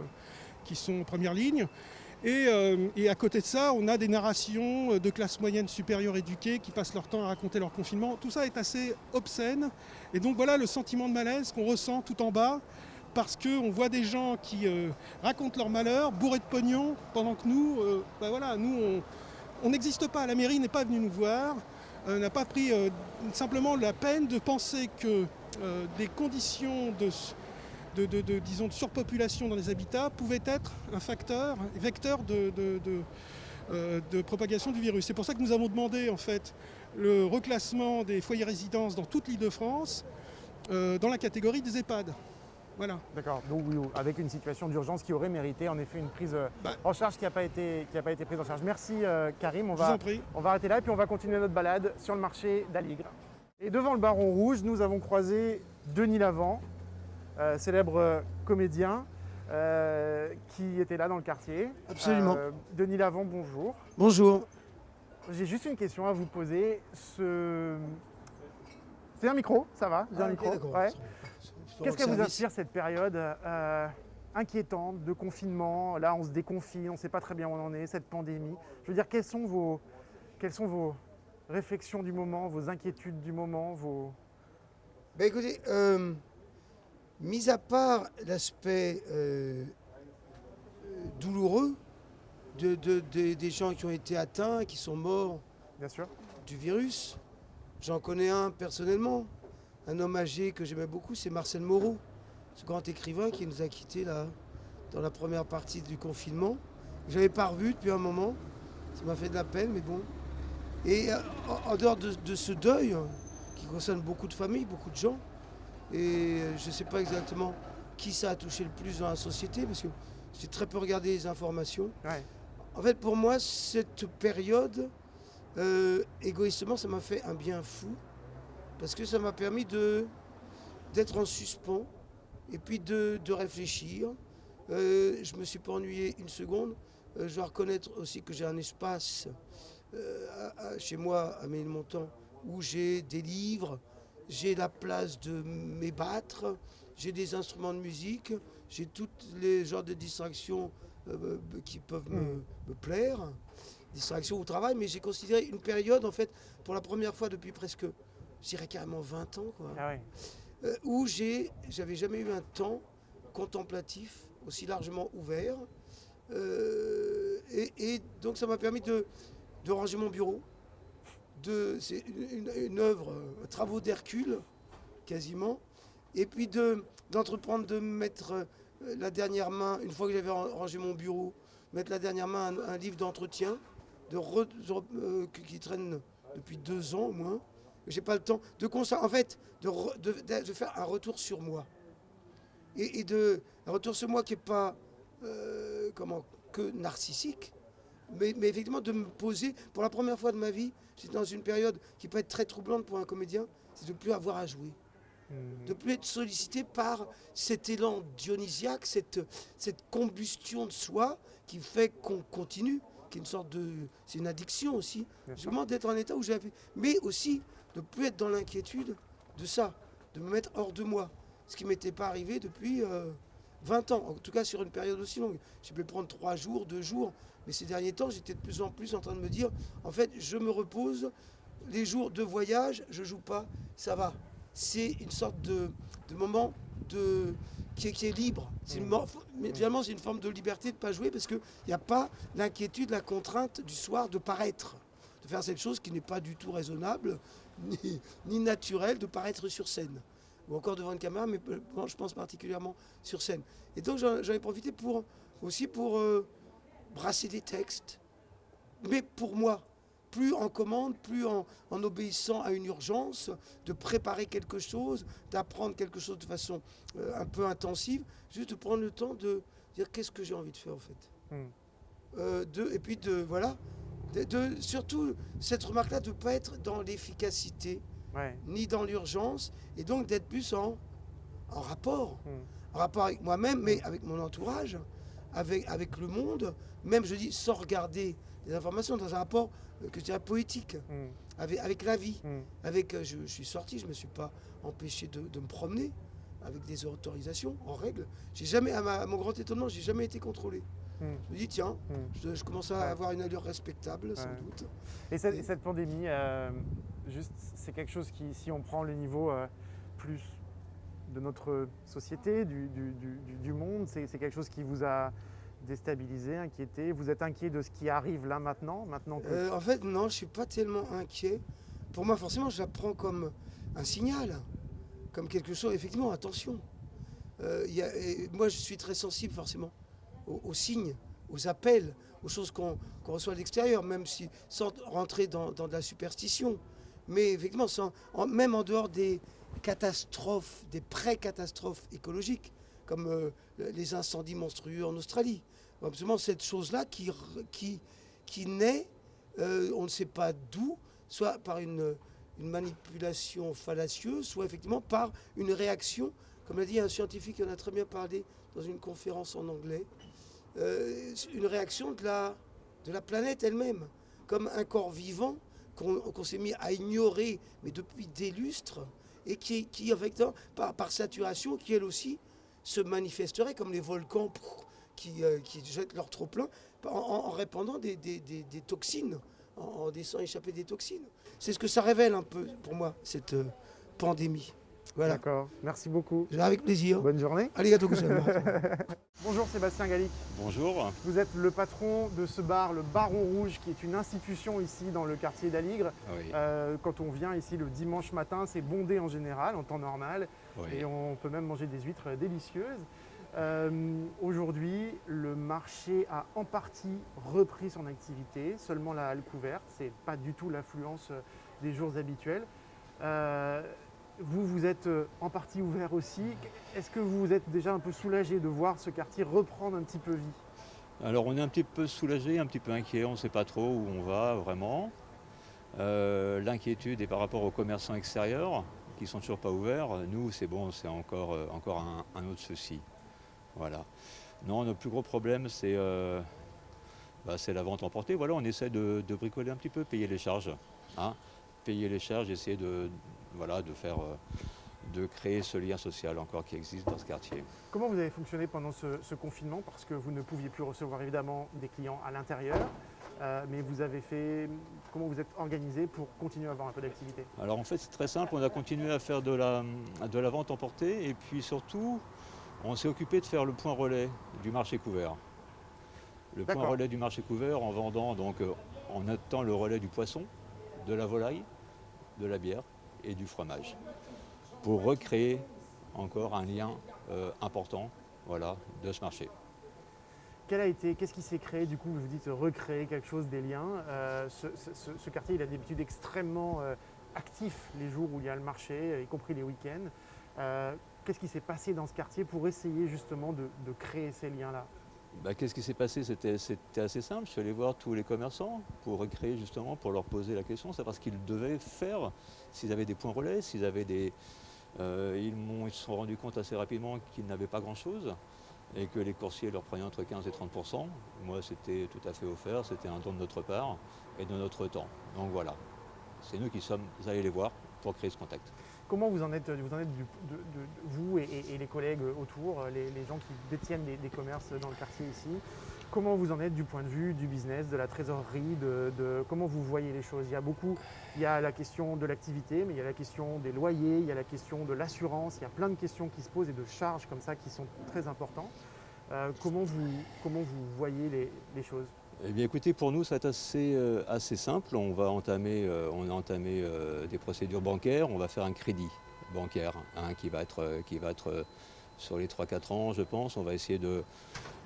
qui sont en première ligne. Et à côté de ça, on a des narrations de classe moyenne supérieure éduquée qui passent leur temps à raconter leur confinement. Tout ça est assez obscène. Et donc voilà le sentiment de malaise qu'on ressent tout en bas, parce qu'on voit des gens qui racontent leur malheur, bourrés de pognon, pendant que nous, nous, on n'existe pas. La mairie n'est pas venue nous voir, n'a pas pris simplement la peine de penser que des conditions disons, de surpopulation dans les habitats pouvaient être un vecteur de propagation du virus. C'est pour ça que nous avons demandé en fait le reclassement des foyers résidences dans toute l'Île-de-France dans la catégorie des EHPAD. Voilà. D'accord, donc avec une situation d'urgence qui aurait mérité en effet une prise en charge qui n'a pas été prise en charge. Merci Karim, on va arrêter là et puis on va continuer notre balade sur le marché d'Aligre. Et devant le Baron Rouge, nous avons croisé Denis Lavant, célèbre comédien qui était là dans le quartier. Absolument. Denis Lavant, bonjour. Bonjour. J'ai juste une question à vous poser. C'est un micro, ça va? J'ai un micro. Ouais. Qu'est-ce qui vous inspire cette période inquiétante de confinement? Là, on se déconfine, on ne sait pas très bien où on en est, cette pandémie. Je veux dire, quelles sont vos réflexions du moment, vos inquiétudes du moment, Écoutez, mis à part l'aspect douloureux des gens qui ont été atteints, qui sont morts bien sûr, du virus, j'en connais un personnellement. Un homme âgé que j'aimais beaucoup, c'est Marcel Moreau, ce grand écrivain qui nous a quittés là, dans la première partie du confinement. Je n'avais pas revu depuis un moment, ça m'a fait de la peine, mais bon. Et en dehors de ce deuil, qui concerne beaucoup de familles, beaucoup de gens, et je ne sais pas exactement qui ça a touché le plus dans la société, parce que j'ai très peu regardé les informations. Ouais. En fait, pour moi, cette période, égoïstement, ça m'a fait un bien fou. Parce que ça m'a permis d'être en suspens et puis de réfléchir. Je ne me suis pas ennuyé une seconde. Je dois reconnaître aussi que j'ai un espace chez moi à Ménilmontant où j'ai des livres, j'ai la place de m'ébattre, j'ai des instruments de musique, j'ai tous les genres de distractions qui peuvent me plaire, distractions au travail, mais j'ai considéré une période, en fait, pour la première fois depuis presque, je dirais carrément 20 ans, quoi, où j'avais jamais eu un temps contemplatif aussi largement ouvert. Et donc ça m'a permis de ranger mon bureau. C'est une œuvre, travaux d'Hercule, quasiment. Et puis d'entreprendre de mettre la dernière main, une fois que j'avais rangé mon bureau, mettre la dernière main à un livre d'entretien qui traîne depuis 2 ans au moins. J'ai pas le temps de faire un retour sur moi. Un retour sur moi qui n'est pas que narcissique, Mais effectivement, de me poser, pour la première fois de ma vie, j'étais dans une période qui peut être très troublante pour un comédien, c'est de ne plus avoir à jouer. De ne plus être sollicité par cet élan dionysiaque, cette combustion de soi qui fait qu'on continue, qui est une sorte de... C'est une addiction aussi. Justement d'être en état où j'avais... Mais aussi de ne plus être dans l'inquiétude de ça, de me mettre hors de moi. Ce qui ne m'était pas arrivé depuis 20 ans, en tout cas sur une période aussi longue. J'ai pu prendre 3 jours, 2 jours, mais ces derniers temps, j'étais de plus en plus en train de me dire, en fait, je me repose, les jours de voyage, je ne joue pas, ça va. C'est une sorte de moment qui est libre. Mais finalement, c'est une forme de liberté de ne pas jouer parce qu'il n'y a pas l'inquiétude, la contrainte du soir de paraître, de faire cette chose qui n'est pas du tout raisonnable, ni naturelle, de paraître sur scène. Ou encore devant une caméra, mais je pense particulièrement sur scène. Et donc j'en ai profité pour brasser des textes, mais pour moi, plus en commande, plus en obéissant à une urgence, de préparer quelque chose, d'apprendre quelque chose de façon un peu intensive, juste de prendre le temps de dire qu'est-ce que j'ai envie de faire en fait. Et puis surtout cette remarque-là de ne pas être dans l'efficacité, ni dans l'urgence, et donc d'être plus en rapport. En rapport avec moi-même, mais avec mon entourage, avec le monde, même je dis sans regarder des informations, dans un rapport que je dirais poétique, avec la vie. Je suis sorti, je ne me suis pas empêché de me promener avec des autorisations, en règle. J'ai jamais, à mon grand étonnement, j'ai jamais été contrôlé. Je me dis, tiens, je commence à avoir une allure respectable, sans doute. Et cette pandémie, juste, c'est quelque chose qui, si on prend le niveau plus de notre société, du monde, c'est quelque chose qui vous a déstabilisé, inquiété? Vous êtes inquiet de ce qui arrive là maintenant que... En fait, non, je ne suis pas tellement inquiet. Pour moi, forcément, je la prends comme un signal, comme quelque chose, effectivement, attention. Moi, je suis très sensible, forcément, aux signes, aux appels, aux choses qu'on reçoit de l'extérieur, même si, sans rentrer dans de la superstition. Mais effectivement, même en dehors des catastrophes, des pré-catastrophes écologiques, comme les incendies monstrueux en Australie. Absolument cette chose-là qui naît, on ne sait pas d'où, soit par une manipulation fallacieuse, soit effectivement par une réaction, comme l'a dit un scientifique qui en a très bien parlé dans une conférence en anglais, une réaction de la planète elle-même, comme un corps vivant qu'on s'est mis à ignorer, mais depuis des lustres, et qui en fait, par saturation, qui elle aussi se manifesterait comme les volcans qui jettent leur trop-plein en répandant des toxines, en laissant échapper des toxines. C'est ce que ça révèle un peu pour moi, cette pandémie. Voilà. D'accord, merci beaucoup. Avec plaisir. Bonne journée. Arigato gozaimasu. Bonjour Sébastien Gallic. Bonjour. Vous êtes le patron de ce bar, le Baron Rouge, qui est une institution ici dans le quartier d'Aligre. Oui. Quand on vient ici le dimanche matin, c'est bondé en général, en temps normal. Oui. Et on peut même manger des huîtres délicieuses. Aujourd'hui, le marché a en partie repris son activité, seulement la halle couverte, c'est pas du tout l'affluence des jours habituels. Vous êtes en partie ouvert aussi. Est-ce que vous êtes déjà un peu soulagé de voir ce quartier reprendre un petit peu vie? Alors on est un petit peu soulagé, un petit peu inquiet, on ne sait pas trop où on va vraiment. L'inquiétude est par rapport aux commerçants extérieurs qui ne sont toujours pas ouverts. Nous, c'est bon, c'est encore un autre souci. Voilà. Non, notre plus gros problème, c'est la vente emportée. Voilà, on essaie de bricoler un petit peu, payer les charges. Payer les charges, essayer de créer ce lien social encore qui existe dans ce quartier. Comment vous avez fonctionné pendant ce confinement? Parce que vous ne pouviez plus recevoir évidemment des clients à l'intérieur, mais comment vous êtes organisé pour continuer à avoir un peu d'activité? Alors en fait c'est très simple, on a continué à faire de la vente emportée et puis surtout on s'est occupé de faire le point relais du marché couvert. Le point relais du marché couvert en vendant donc en attendant le relais du poisson, de la volaille, de la bière et du fromage, pour recréer encore un lien important de ce marché. Qu'est-ce qui s'est créé du coup? Vous dites recréer quelque chose, des liens. Ce quartier, il a d'habitude extrêmement actif les jours où il y a le marché, y compris les week-ends. Qu'est-ce qui s'est passé dans ce quartier pour essayer justement de créer ces liens-là? Qu'est-ce qui s'est passé? C'était assez simple. Je suis allé voir tous les commerçants pour recréer justement, pour leur poser la question, savoir ce qu'ils devaient faire, s'ils avaient des points relais, s'ils avaient des... ils se sont rendus compte assez rapidement qu'ils n'avaient pas grand-chose et que les coursiers leur prenaient entre 15 et 30%. Moi, c'était tout à fait offert, c'était un don de notre part et de notre temps. Donc voilà, c'est nous qui sommes allés les voir pour créer ce contact. Comment vous en êtes, vous et les collègues autour, les gens qui détiennent des commerces dans le quartier ici, comment vous en êtes du point de vue du business, de la trésorerie, comment vous voyez les choses? Il y a la question de l'activité, mais il y a la question des loyers, il y a la question de l'assurance, il y a plein de questions qui se posent et de charges comme ça qui sont très importantes. Comment vous voyez les choses? Eh bien écoutez, pour nous, c'est assez simple. On a entamé des procédures bancaires. On va faire un crédit bancaire qui va être sur les 3-4 ans, je pense. On va essayer de...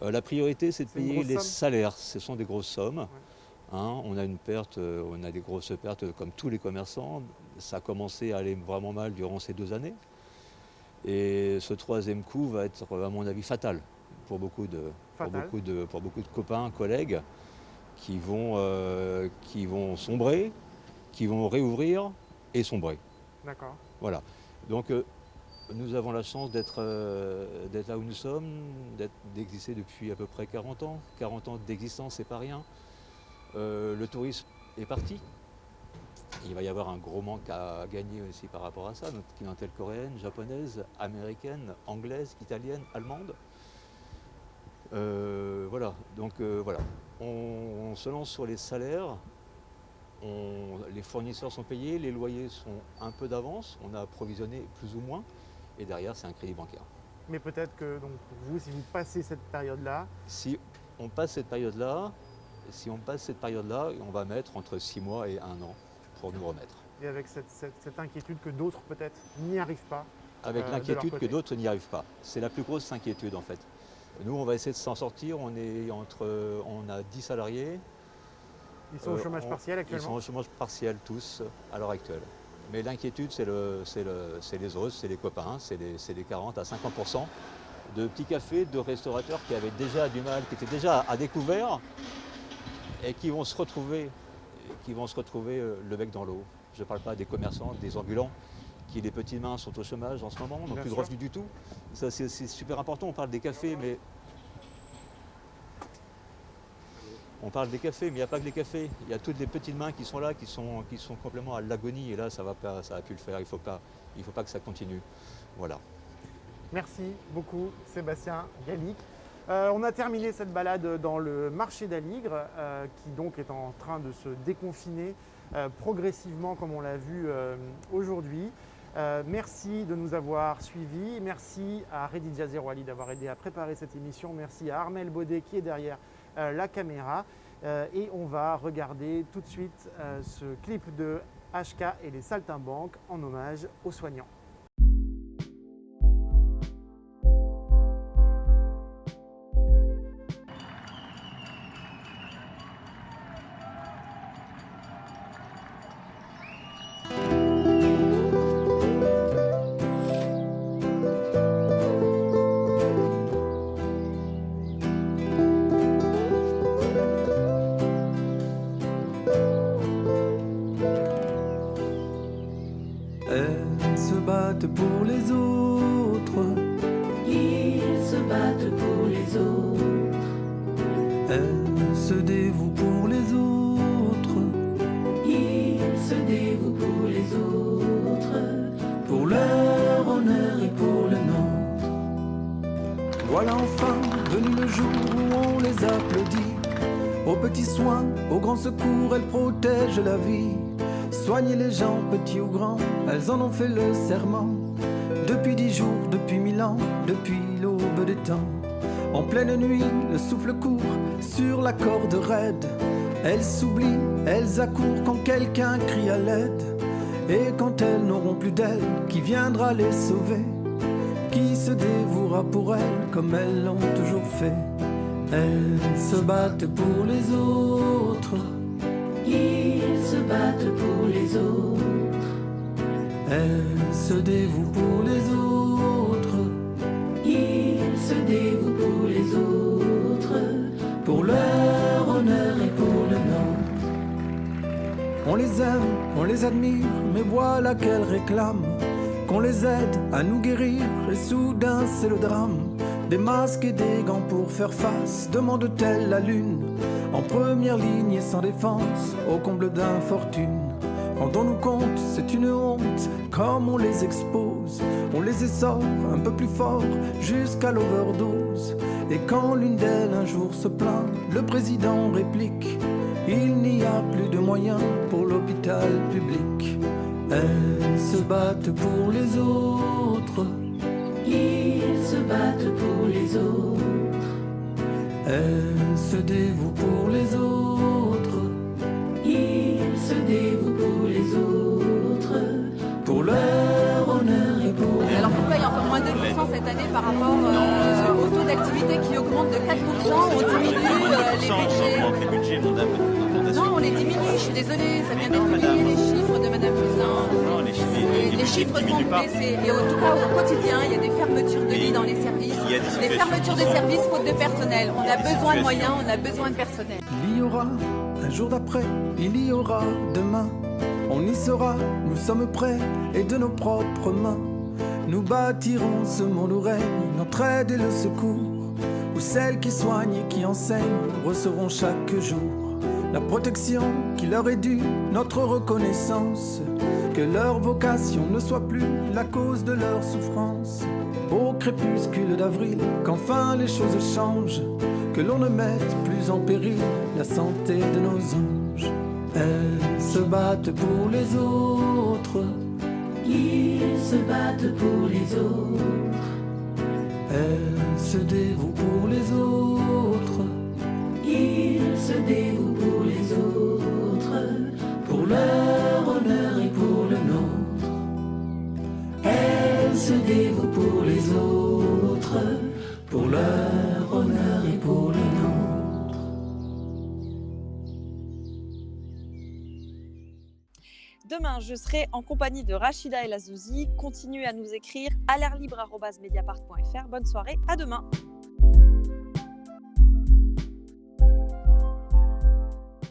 la priorité, c'est de payer les salaires. Ce sont des grosses sommes. Ouais. On a des grosses pertes comme tous les commerçants. Ça a commencé à aller vraiment mal durant ces 2 années. Et ce 3e coup va être, à mon avis, fatal pour beaucoup de copains, collègues qui vont sombrer, qui vont réouvrir et sombrer. D'accord. Voilà. Donc nous avons la chance d'être là où nous sommes, d'exister depuis à peu près 40 ans. 40 ans d'existence, c'est pas rien. Le tourisme est parti. Il va y avoir un gros manque à gagner aussi par rapport à ça. Notre clientèle coréenne, japonaise, américaine, anglaise, italienne, allemande. Voilà, donc voilà, on se lance sur les salaires, les fournisseurs sont payés, les loyers sont un peu d'avance, on a approvisionné plus ou moins, et derrière c'est un crédit bancaire. Mais peut-être que donc, vous, si vous passez cette période-là... Si on passe cette période-là, on va mettre entre 6 mois et 1 an pour nous remettre. Et avec cette inquiétude que d'autres peut-être n'y arrivent pas. Avec l'inquiétude que d'autres n'y arrivent pas. C'est la plus grosse inquiétude en fait. Nous, on va essayer de s'en sortir. On a 10 salariés. Ils sont au chômage partiel actuellement? Ils sont au chômage partiel tous à l'heure actuelle. Mais l'inquiétude, c'est les autres, c'est les copains, c'est les 40 à 50% de petits cafés, de restaurateurs qui avaient déjà du mal, qui étaient déjà à découvert et qui vont se retrouver le bec dans l'eau. Je ne parle pas des commerçants, des ambulants, qui les petites mains sont au chômage en ce moment, n'ont plus de revenus du tout. Ça, c'est super important. On parle des cafés, mais il n'y a pas que les cafés. Il y a toutes les petites mains qui sont là, qui sont complètement à l'agonie. Et là, ça va plus le faire. Il faut pas que ça continue. Voilà. Merci beaucoup, Sébastien Gallic. On a terminé cette balade dans le marché d'Aligre, qui donc est en train de se déconfiner progressivement, comme on l'a vu aujourd'hui. Merci de nous avoir suivis. Merci à Redidja Zerouali d'avoir aidé à préparer cette émission. Merci à Armel Baudet qui est derrière la caméra. Et on va regarder tout de suite ce clip de HK et les Saltimbanques en hommage aux soignants. Pour les autres, ils se battent pour les autres. Elles se dévouent pour les autres, ils se dévouent pour les autres, pour leur honneur et pour le nôtre. Voilà enfin venu le jour où on les applaudit. Aux petits soins, aux grands secours, elles protègent la vie. Soigner les gens, petits ou grands, elles en ont fait le serment. Depuis 10 jours, depuis 1000 ans, depuis l'aube des temps. En pleine nuit, le souffle court sur la corde raide. Elles s'oublient, elles accourent quand quelqu'un crie à l'aide. Et quand elles n'auront plus d'elles, qui viendra les sauver? Qui se dévouera pour elles comme elles l'ont toujours fait? Elles se battent pour les autres, ils se battent pour les autres. Elles se dévouent pour les autres, ils se dévouent pour les autres, On les aime, on les admire, mais voilà qu'elles réclament qu'on les aide à nous guérir, et soudain c'est le drame. Des masques et des gants pour faire face, demande-t-elle la lune, en première ligne et sans défense, au comble d'infortune. Rendons-nous compte, c'est une honte, comme on les expose. On les essore un peu plus fort, jusqu'à l'overdose. Et quand l'une d'elles un jour se plaint, le président réplique: il n'y a plus de moyens pour l'hôpital public. Elles se battent pour les autres, ils se battent pour les autres. Elles se dévouent pour les autres, ils se dévouent pour les autres. pour leur honneur et pour leur... Alors pourquoi il y a encore moins de 2% cette année par rapport au taux d'activité qui augmente de 4%? On diminue les budgets. Non, on les diminue, je suis désolée, ça vient d'être publié les chiffres de Madame Buzyn. Les chiffres sont baissés. Et en tout cas, au quotidien, il y a des fermetures de lits dans les services. Des fermetures de services faute de personnel. On a besoin de moyens, on a besoin de personnel. Il y aura un jour d'après, il y aura demain. On y sera, nous sommes prêts, et de nos propres mains, nous bâtirons ce monde où règne l'entraide et le secours, où celles qui soignent et qui enseignent recevront chaque jour la protection qui leur est due, notre reconnaissance, que leur vocation ne soit plus la cause de leur souffrance. Au crépuscule d'avril, qu'enfin les choses changent, que l'on ne mette plus en péril la santé de nos anges. Elles se battent pour les autres, Ils se battent pour les autres. elles se dévouent pour les autres, Ils se dévouent pour les autres. Pour leur honneur et pour le nôtre. Elles se dévouent pour les autres. Pour leur honneur et pour le nôtre. Demain, je serai en compagnie de Rachida El Azouzi. Continuez à nous écrire à l'airlibre@mediapart.fr. Bonne soirée, à demain.